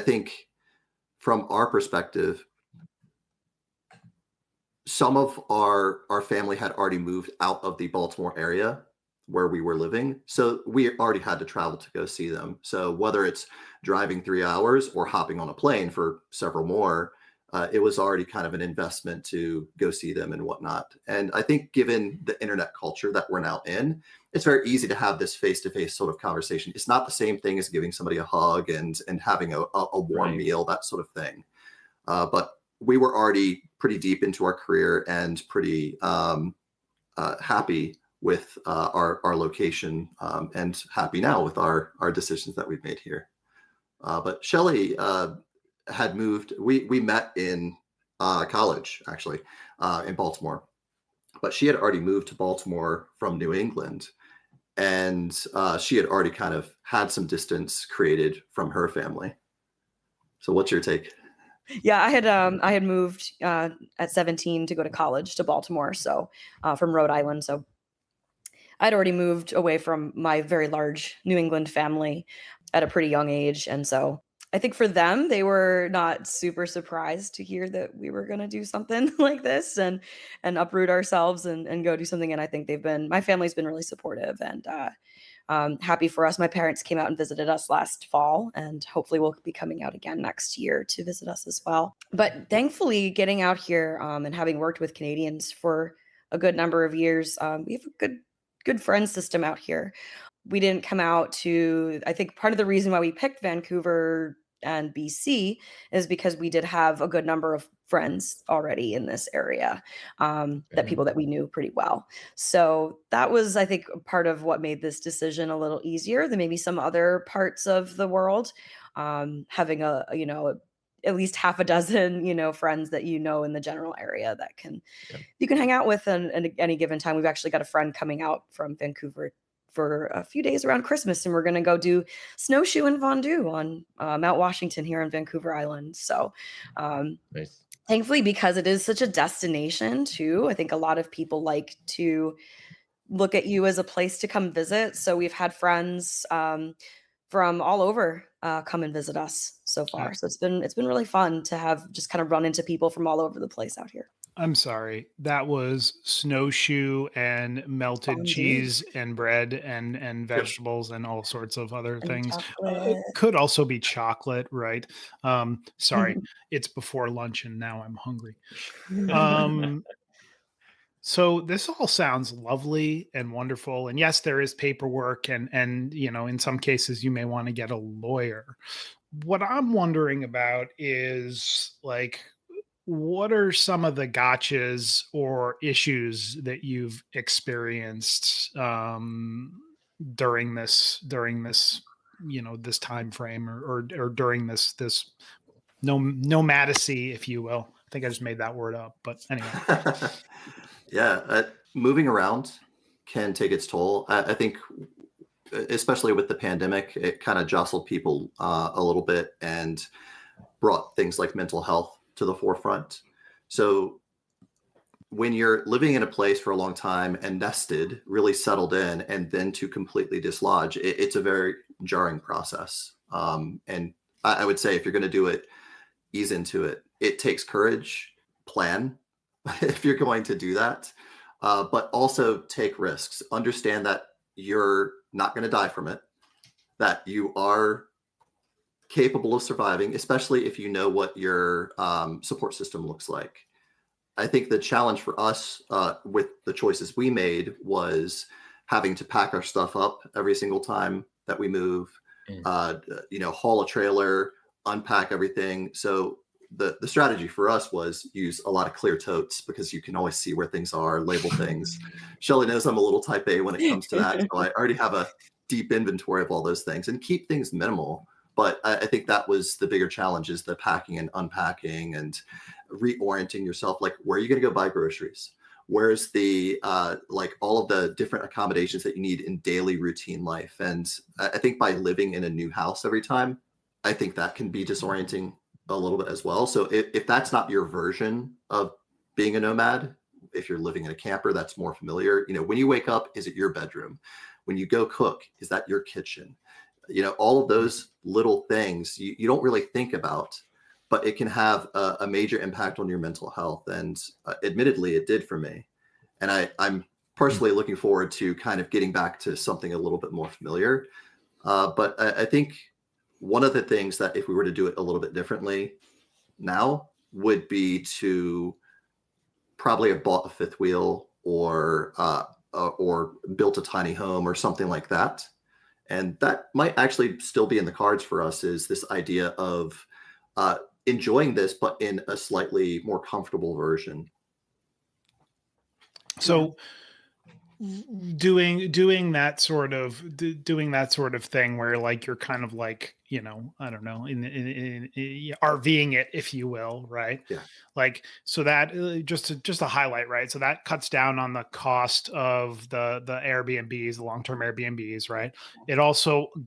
think from our perspective, some of our family had already moved out of the Baltimore area where we were living. So we already had to travel to go see them. So whether it's driving 3 hours or hopping on a plane for several more, it was already kind of an investment to go see them and whatnot. And I think given the internet culture that we're now in, it's very easy to have this face-to-face sort of conversation. It's not the same thing as giving somebody a hug and having a warm meal, that sort of thing. But we were already pretty deep into our career and pretty happy with our location and happy now with our decisions that we've made here. But Shelley had moved. We met in college, actually, in Baltimore. But she had already moved to Baltimore from New England. And she had already kind of had some distance created from her family. So what's your take? Yeah, I had moved at 17 to go to college to Baltimore, so from Rhode Island. So I'd already moved away from my very large New England family at a pretty young age. And so I think for them, they were not super surprised to hear that we were going to do something like this and uproot ourselves and go do something. And I think my family's been really supportive and happy for us. My parents came out and visited us last fall, and hopefully we'll be coming out again next year to visit us as well. But thankfully, getting out here and having worked with Canadians for a good number of years, we have a good friend system out here. We didn't come out to, I think part of the reason why we picked Vancouver and BC is because we did have a good number of friends already in this area, that people that we knew pretty well. So that was, I think, part of what made this decision a little easier than maybe some other parts of the world. Having at least half a dozen, friends that in the general area that you can hang out with at any given time. We've actually got a friend coming out from Vancouver for a few days around Christmas, and we're going to go do snowshoe and fondue on Mount Washington here on Vancouver Island. So Nice. Thankfully, because it is such a destination too, I think a lot of people like to look at you as a place to come visit. So we've had friends from all over come and visit us so far. So it's been really fun to have just kind of run into people from all over the place out here. I'm sorry. That was snowshoe and melted cheese and bread and vegetables and all sorts of other things. Could also be chocolate, right? Sorry, it's before lunch and now I'm hungry. So this all sounds lovely and wonderful. And yes, there is paperwork and in some cases you may want to get a lawyer. What I'm wondering about is what are some of the gotchas or issues that you've experienced during this this time frame or during this nomadacy, if you will? I think I just made that word up, but anyway. Yeah, moving around can take its toll. I think, especially with the pandemic, it kind of jostled people a little bit and brought things like mental health to the forefront. So when you're living in a place for a long time and nested, really settled in, and then to completely dislodge, it's a very jarring process. And I would say if you're going to do it, ease into it. It takes courage, plan if you're going to do that, but also take risks. Understand that you're not going to die from it, that you are capable of surviving, especially if you know what your support system looks like. I think the challenge for us with the choices we made was having to pack our stuff up every single time that we move, haul a trailer, unpack everything. So the strategy for us was use a lot of clear totes because you can always see where things are, label things. Shelley knows I'm a little type A when it comes to that. So I already have a deep inventory of all those things and keep things minimal. But I think that was the bigger challenge, is the packing and unpacking and reorienting yourself. Like, where are you going to go buy groceries? Where's the all of the different accommodations that you need in daily routine life? And I think by living in a new house every time, I think that can be disorienting a little bit as well. So if that's not your version of being a nomad, if you're living in a camper, that's more familiar. When you wake up, is it your bedroom? When you go cook, is that your kitchen? All of those little things you don't really think about, but it can have a major impact on your mental health. And admittedly, it did for me. And I'm personally looking forward to kind of getting back to something a little bit more familiar. But I think one of the things that if we were to do it a little bit differently now would be to probably have bought a fifth wheel or built a tiny home or something like that. And that might actually still be in the cards for us, is this idea of enjoying this, but in a slightly more comfortable version. So doing that sort of thing where like you're kind of like, I don't know, in RVing it, if you will, right? Yeah. Like, so that just to highlight, right? So that cuts down on the cost of the Airbnbs, the long-term Airbnbs, right? It also would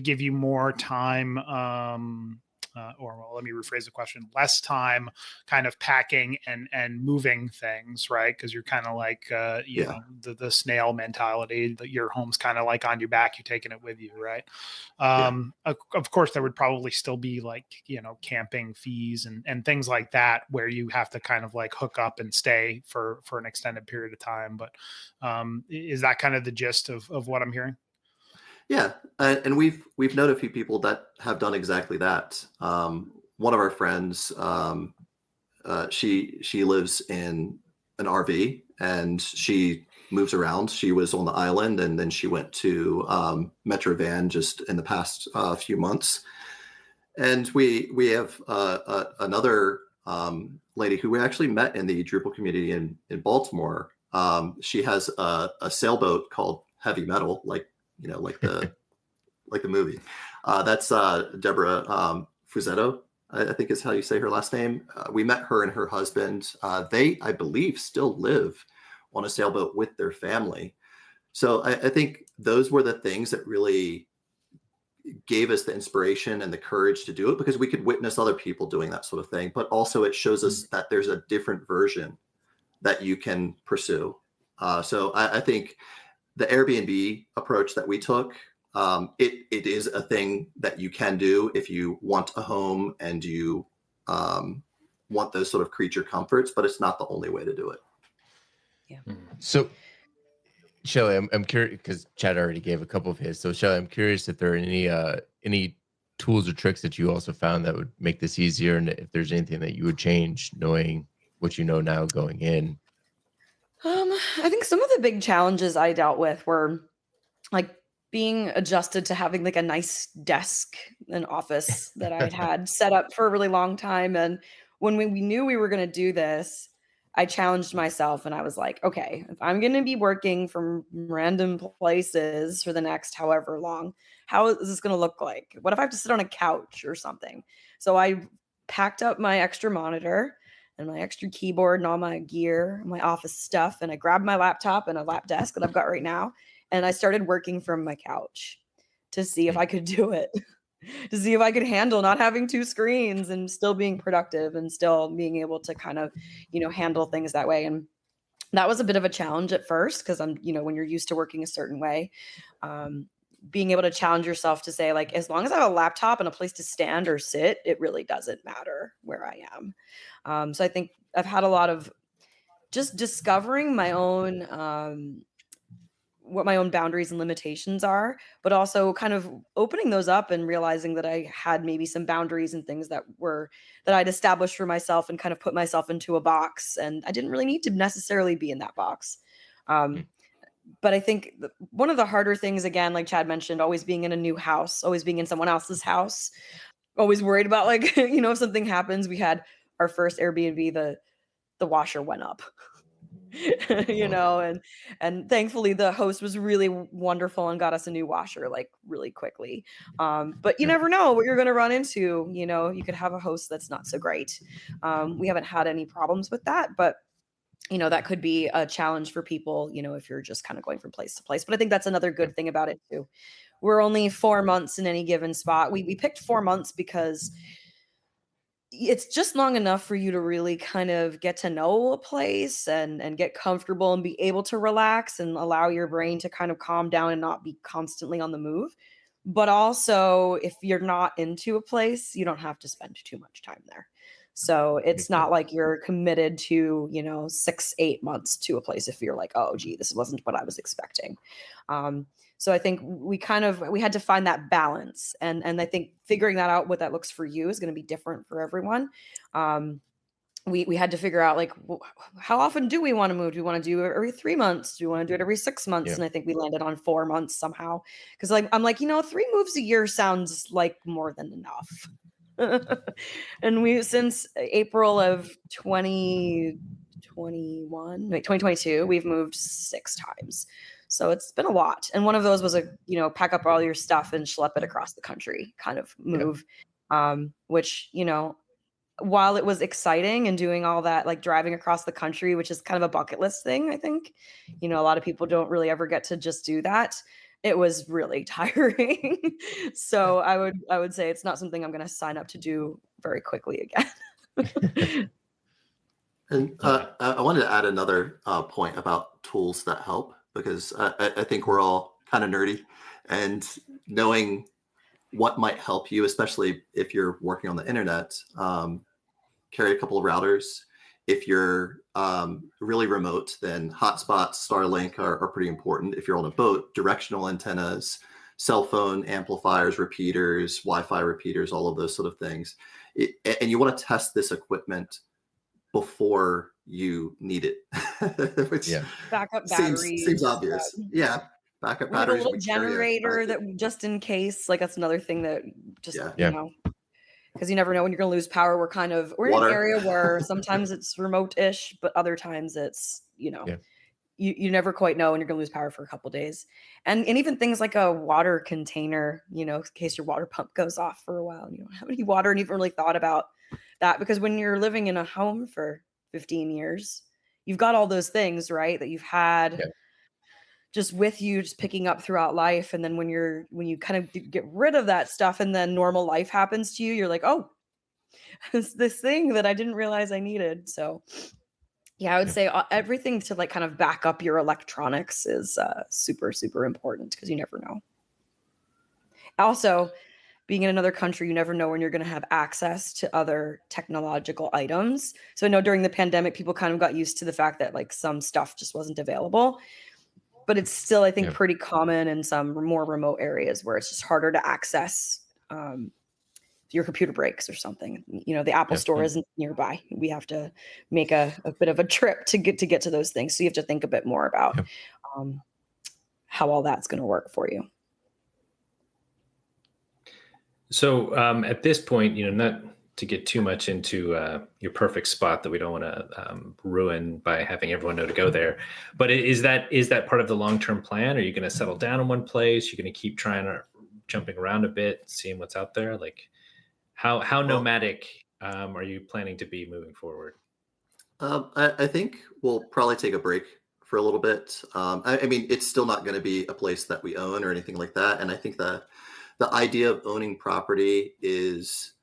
give you more time, let me rephrase the question, less time kind of packing and moving things, right? Because you're kind of like, the snail mentality, that your home's kind of like on your back, you're taking it with you, right? Of course, there would probably still be like, camping fees and things like that, where you have to kind of like hook up and stay for an extended period of time. But is that kind of the gist of what I'm hearing? Yeah, and we've known a few people that have done exactly that. One of our friends, she lives in an RV and she moves around. She was on the island and then she went to Metro Van just in the past few months. And we have another lady who we actually met in the Drupal community in Baltimore. She has a sailboat called Heavy Metal, like the movie. That's Deborah Fuzzetto, I think is how you say her last name. We met her and her husband. They, I believe, still live on a sailboat with their family. So I think those were the things that really gave us the inspiration and the courage to do it, because we could witness other people doing that sort of thing. But also it shows us that there's a different version that you can pursue. So I think the Airbnb approach that we took, it is a thing that you can do if you want a home and you want those sort of creature comforts, but it's not the only way to do it. Yeah. So, Shelley, I'm curious, because Chad already gave a couple of his. So, Shelley, I'm curious if there are any tools or tricks that you also found that would make this easier, and if there's anything that you would change knowing what you know now going in. I think some of the big challenges I dealt with were like being adjusted to having like a nice desk and office that I'd had set up for a really long time. And when we knew we were going to do this, I challenged myself and I was like, okay, if I'm going to be working from random places for the next however long, how is this going to look like? What if I have to sit on a couch or something? So I packed up my extra monitor and my extra keyboard and all my gear, my office stuff. And I grabbed my laptop and a lap desk that I've got right now. And I started working from my couch to see if I could do it, to see if I could handle not having two screens and still being productive and still being able to kind of, handle things that way. And that was a bit of a challenge at first because when you're used to working a certain way, being able to challenge yourself to say, like, as long as I have a laptop and a place to stand or sit, it really doesn't matter where I am. So I think I've had a lot of just discovering my own what my own boundaries and limitations are, but also kind of opening those up and realizing that I had maybe some boundaries and things that I'd established for myself and kind of put myself into a box, and I didn't really need to necessarily be in that box. But I think one of the harder things, again, like Chad mentioned, always being in a new house, always being in someone else's house, always worried about, like, if something happens. We had our first Airbnb, the washer went up. And thankfully the host was really wonderful and got us a new washer like really quickly. But you never know what you're going to run into. You could have a host that's not so great. We haven't had any problems with that, but that could be a challenge for people, if you're just kind of going from place to place. But I think that's another good thing about it too. We're only 4 months in any given spot. We picked 4 months because it's just long enough for you to really kind of get to know a place and get comfortable and be able to relax and allow your brain to kind of calm down and not be constantly on the move. But also, if you're not into a place, you don't have to spend too much time there. So it's not like you're committed to, 6-8 months to a place if you're like, oh, gee, this wasn't what I was expecting. So I think we had to find that balance. And I think figuring that out, what that looks for you, is going to be different for everyone. We had to figure out, like, how often do we want to move? Do we want to do it every 3 months? Do we want to do it every 6 months? Yeah. And I think we landed on 4 months somehow. Because I'm like, 3 moves a year sounds like more than enough. And since April of 2022, we've moved 6 times. So it's been a lot. And one of those was pack up all your stuff and schlep it across the country kind of move. Yeah. Which, while it was exciting and doing all that, like driving across the country, which is kind of a bucket list thing, I think, a lot of people don't really ever get to just do that. It was really tiring. So I would say it's not something I'm going to sign up to do very quickly again. And I wanted to add another point about tools that help, because I think we're all kind of nerdy, and knowing what might help you, especially if you're working on the internet, carry a couple of routers. If you're really remote, then hotspots, Starlink are pretty important. If you're on a boat, directional antennas, cell phone amplifiers, repeaters, Wi-Fi repeaters, all of those sort of things. And you want to test this equipment before you need it. Which backup batteries seems obvious. Yeah, backup batteries. A little generator that just in case. Like, that's another thing that just because you never know when you're going to lose power. We're in an area where sometimes it's remote-ish, but other times it's you never quite know when you're going to lose power for a couple of days. And even things like a water container, in case your water pump goes off for a while and you don't have any water, and you've really thought about that, because when you're living in a home for 15 years, you've got all those things, right, that you've had just with you, just picking up throughout life. And then when you kind of get rid of that stuff and then normal life happens to you, you're like, oh, it's this thing that I didn't realize I needed. So yeah, I would say everything to like kind of back up your electronics is super, super important, because you never know. Also, being in another country, you never know when you're going to have access to other technological items. So I know during the pandemic, people kind of got used to the fact that like some stuff just wasn't available, but it's still, I think, pretty common in some more remote areas where it's just harder to access. If your computer breaks or something, the Apple store isn't nearby. We have to make a bit of a trip to get to those things. So you have to think a bit more about how all that's going to work for you. So at this point, not to get too much into your perfect spot that we don't want to ruin by having everyone know to go there, but is that part of the long-term plan? Are you going to settle down in one place? You're going to keep jumping around a bit, seeing what's out there? Like how nomadic are you planning to be moving forward? I think we'll probably take a break for a little bit. I mean, it's still not going to be a place that we own or anything like that. And I think the idea of owning property is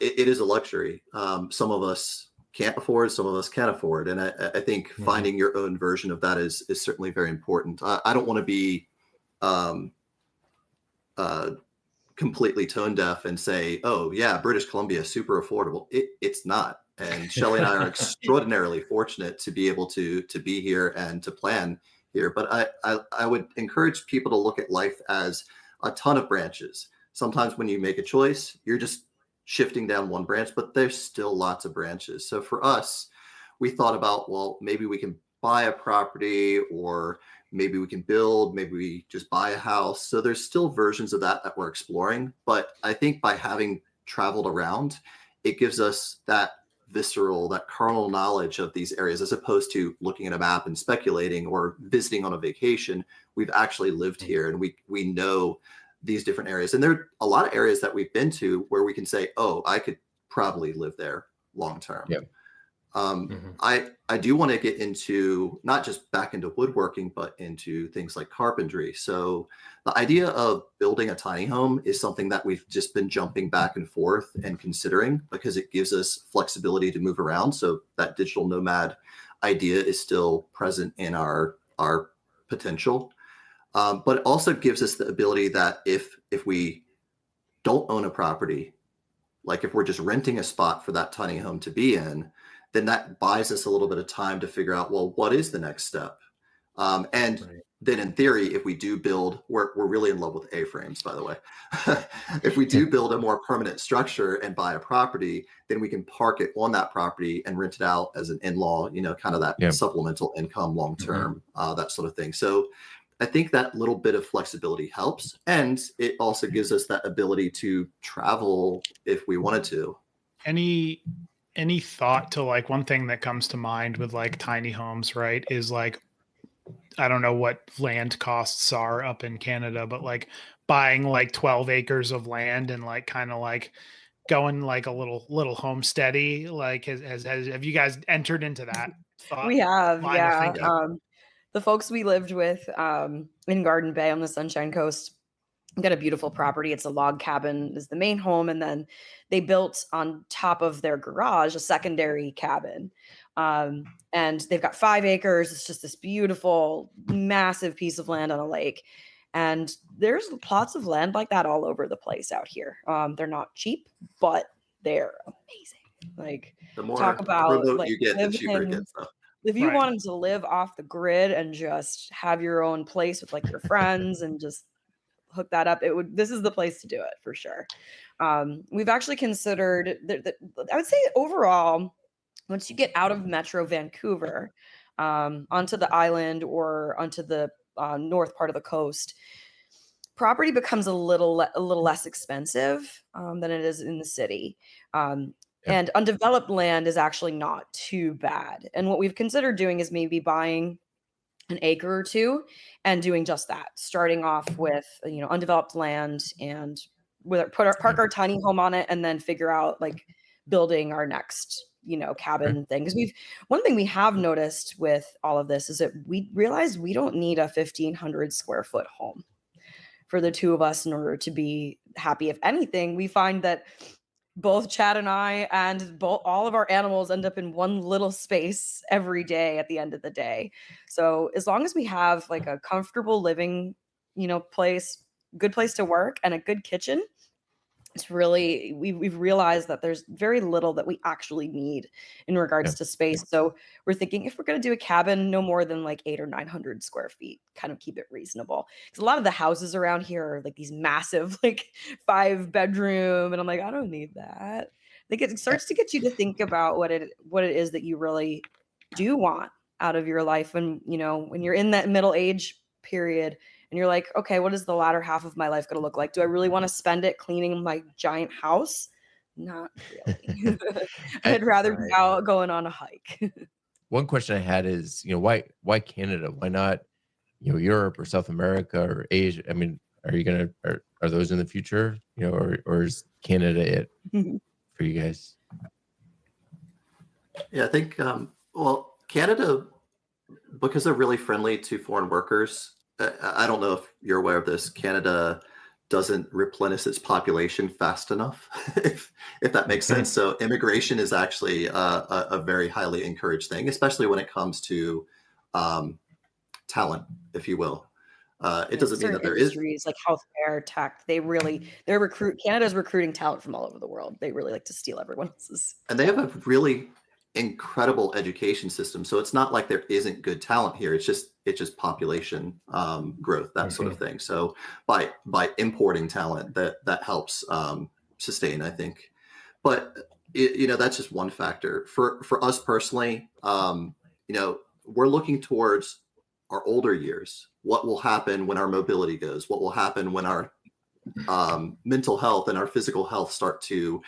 it is a luxury. Some of us can't afford, some of us can afford. And I think finding your own version of that is certainly very important. I don't want to be completely tone deaf and say, oh yeah, British Columbia is super affordable. It's not. And Shelley and I are extraordinarily fortunate to be able to be here and to plan here, but I would encourage people to look at life as a ton of branches. Sometimes when you make a choice, you're just shifting down one branch, but there's still lots of branches. So for us, we thought about, well, maybe we can buy a property, or maybe we can build, maybe we just buy a house. So there's still versions of that we're exploring. But I think by having traveled around, it gives us that visceral, that carnal knowledge of these areas, as opposed to looking at a map and speculating or visiting on a vacation. We've actually lived here, and we know these different areas. And there are a lot of areas that we've been to where we can say, oh, I could probably live there long term. Yeah. I do want to get into not just back into woodworking, but into things like carpentry. So the idea of building a tiny home is something that we've just been jumping back and forth and considering, because it gives us flexibility to move around. So that digital nomad idea is still present in our potential. But it also gives us the ability that if we don't own a property, like if we're just renting a spot for that tiny home to be in, then that buys us a little bit of time to figure out, well, what is the next step? Then in theory, if we do build, we're really in love with A-frames, by the way. If we do build a more permanent structure and buy a property, then we can park it on that property and rent it out as an in-law, kind of that supplemental income long-term, that sort of thing. So I think that little bit of flexibility helps. And it also gives us that ability to travel if we wanted to. Any thought to, like, one thing that comes to mind with like tiny homes, right, is like, I don't know what land costs are up in Canada, but like buying like 12 acres of land and like kind of like going like a little homesteady. Like have you guys entered into that thought? We have, yeah. thinking? The folks we lived with in Garden Bay on the Sunshine Coast got a beautiful property. It's a log cabin is the main home, and then they built on top of their garage a secondary cabin. And they've got 5 acres. It's just this beautiful, massive piece of land on a lake. And there's plots of land like that all over the place out here. They're not cheap, but they're amazing. Like, The more talk about remote like you get, the live cheaper it in- gets. if you Right. wanted to live off the grid and just have your own place with like your friends and just hook that up, this is the place to do it for sure. We've actually considered I would say overall, once you get out of Metro Vancouver, onto the island or onto the north part of the coast, property becomes a little less expensive than it is in the city. And undeveloped land is actually not too bad. And what we've considered doing is maybe buying an acre or two and doing just that, starting off with undeveloped land and park our tiny home on it, and then figure out like building our next cabin thing. Because one thing we have noticed with all of this is that we realize we don't need a 1,500 square foot home for the two of us in order to be happy. If anything, we find that both Chad and I and all of our animals end up in one little space every day at the end of the day. So as long as we have like a comfortable living, place, good place to work, and a good kitchen, it's really, we've realized that there's very little that we actually need in regards to space. So we're thinking if we're going to do a cabin, no more than like 800 or 900 square feet, kind of keep it reasonable. Because a lot of the houses around here are like these massive, like 5-bedroom. And I'm like, I don't need that. I think it starts to get you to think about what it is that you really do want out of your life. And, when you're in that middle age period, and you're like, okay, what is the latter half of my life going to look like? Do I really want to spend it cleaning my giant house? Not really. I'd rather be out going on a hike. One question I had is, why Canada? Why not, Europe or South America or Asia? I mean, are those in the future? Or is Canada it for you guys? Yeah, I think, Canada, because they're really friendly to foreign workers. I don't know if you're aware of this. Canada doesn't replenish its population fast enough, if that makes sense. So immigration is actually a very highly encouraged thing, especially when it comes to talent, if you will. It doesn't mean that there is like healthcare, tech. Canada's recruiting talent from all over the world. They really like to steal everyone else's. And they have a really incredible education system. So it's not like there isn't good talent here. It's just population growth, that sort of thing. So by importing talent, that helps sustain, I think. But that's just one factor. For us personally, we're looking towards our older years. What will happen when our mobility goes? What will happen when our mental health and our physical health start to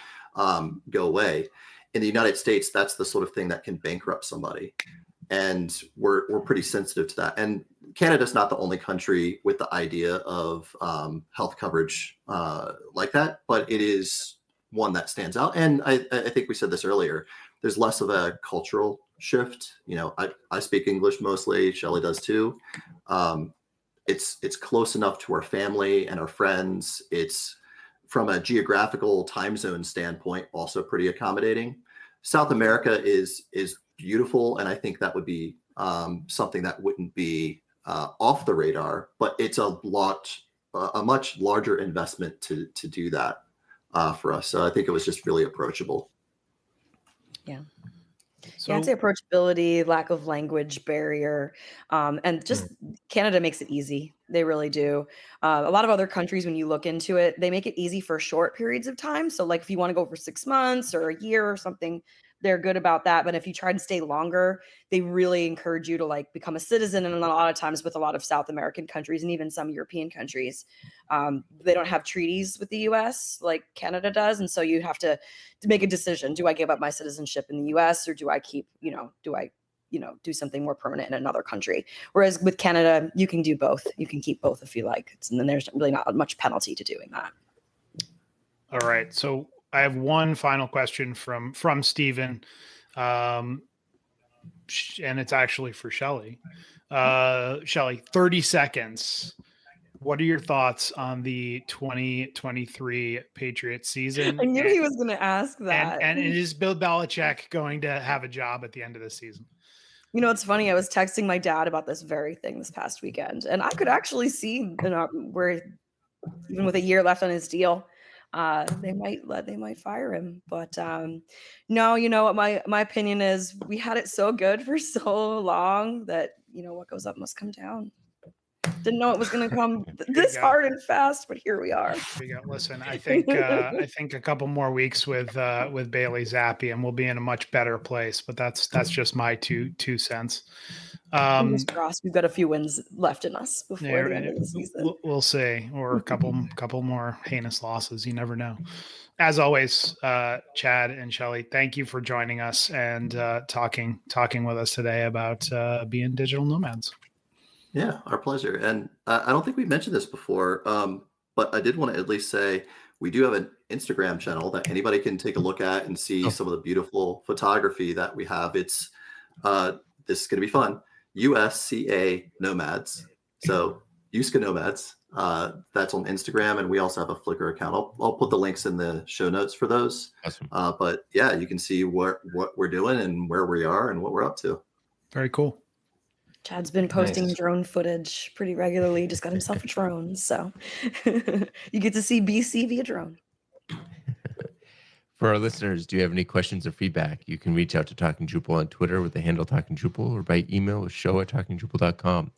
go away? In the United States, that's the sort of thing that can bankrupt somebody. And we're pretty sensitive to that. And Canada's not the only country with the idea of health coverage like that, but it is one that stands out. And I think we said this earlier, there's less of a cultural shift. I speak English mostly, Shelley does too. It's close enough to our family and our friends. It's from a geographical time zone standpoint, also pretty accommodating. South America is beautiful, and I think that would be something that wouldn't be off the radar, but it's a much larger investment to do that for us. So I think it was just really approachable. Yeah. So, I'd say approachability, lack of language barrier, and just Canada makes it easy. They really do. A lot of other countries, when you look into it, they make it easy for short periods of time. So like if you want to go for 6 months or a year or something, they're good about that. But if you try to stay longer, they really encourage you to like become a citizen. And a lot of times with a lot of South American countries and even some European countries, they don't have treaties with the US like Canada does. And so you have to make a decision. Do I give up my citizenship in the US or do I keep, do something more permanent in another country? Whereas with Canada, you can do both. You can keep both if you like. And then there's really not much penalty to doing that. all right. So I have one final question from Stephen, and it's actually for Shelley. Shelley, 30 seconds. What are your thoughts on the 2023 Patriots season? I knew he was going to ask that. And is Bill Belichick going to have a job at the end of the season? It's funny. I was texting my dad about this very thing this past weekend, and I could actually see where even with a year left on his deal, they might fire him. But no, what my opinion is, we had it so good for so long that what goes up must come down. Didn't know it was going to come this hard and fast, but here we are. Listen, I think a couple more weeks with Bailey Zappi, and we'll be in a much better place. But that's just my two cents. Fingers crossed, we've got a few wins left in us before the end of the season. We'll see, or a couple more heinous losses. You never know. As always, Chad and Shelley, thank you for joining us and talking with us today about being digital nomads. Yeah, our pleasure. And I don't think we mentioned this before, but I did want to at least say we do have an Instagram channel that anybody can take a look at and see some of the beautiful photography that we have. It's this is going to be fun. USCA Nomads. So USCA Nomads. That's on Instagram, and we also have a Flickr account. I'll put the links in the show notes for those. Awesome. But yeah, you can see what we're doing and where we are and what we're up to. Very cool. Chad's been posting drone footage pretty regularly. Just got himself a drone, so you get to see BC via drone. For our listeners, do you have any questions or feedback? You can reach out to Talking Drupal on Twitter with the handle Talking Drupal, or by email with show@talkingdrupal.com.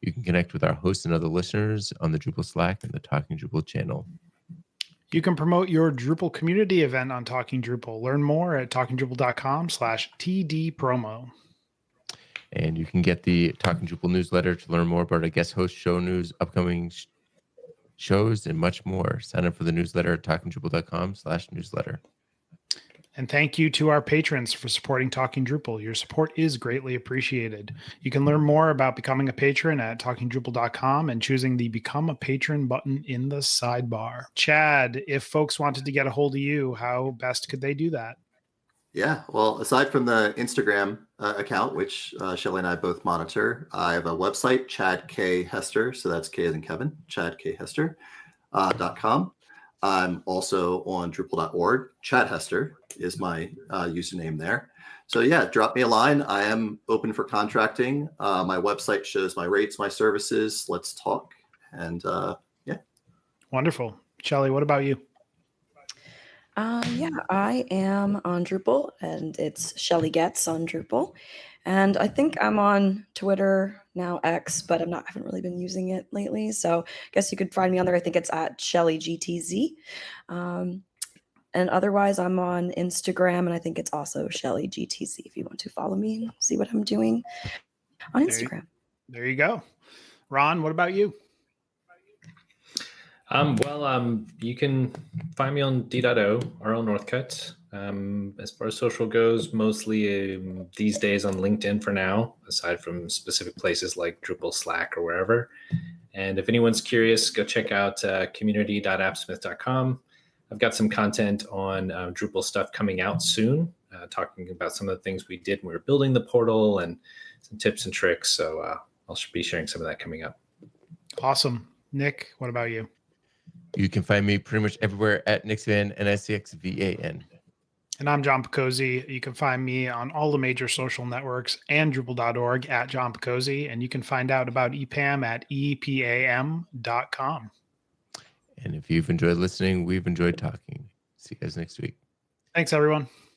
You can connect with our hosts and other listeners on the Drupal Slack and the Talking Drupal channel. You can promote your Drupal community event on Talking Drupal. Learn more at talkingdrupal.com/tdpromo. And you can get the Talking Drupal newsletter to learn more about our guest host, show news, upcoming shows, and much more. Sign up for the newsletter at talkingdrupal.com/newsletter. And thank you to our patrons for supporting Talking Drupal. Your support is greatly appreciated. You can learn more about becoming a patron at talkingdrupal.com and choosing the Become a Patron button in the sidebar. Chad, if folks wanted to get a hold of you, how best could they do that? Yeah, well, aside from the Instagram account, which Shelley and I both monitor, I have a website, Chad K. Hester. So that's K as in Kevin, chadkhester.com. I'm also on Drupal.org. Chad Hester is my username there. So yeah, drop me a line. I am open for contracting. My website shows my rates, my services. Let's talk. And yeah. Wonderful. Shelley, what about you? Yeah, I am on Drupal, and it's Shelley Goetz on Drupal. And I think I'm on Twitter, now X, but I haven't really been using it lately. So I guess you could find me on there. I think it's at ShelleyGTZ. And otherwise, I'm on Instagram, and I think it's also ShelleyGTZ if you want to follow me and see what I'm doing on Instagram. There you go. Ron, what about you? You can find me on D.O, RL Northcutt. As far as social goes, mostly these days on LinkedIn for now, aside from specific places like Drupal, Slack, or wherever. And if anyone's curious, go check out community.appsmith.com. I've got some content on Drupal stuff coming out soon, talking about some of the things we did when we were building the portal and some tips and tricks. So I'll be sharing some of that coming up. Awesome. Nick, what about you? You can find me pretty much everywhere at NixVan, NICXVAN. And I'm John Picozzi. You can find me on all the major social networks and Drupal.org at John Picozzi. And you can find out about EPAM at EPAM.com. And if you've enjoyed listening, we've enjoyed talking. See you guys next week. Thanks, everyone.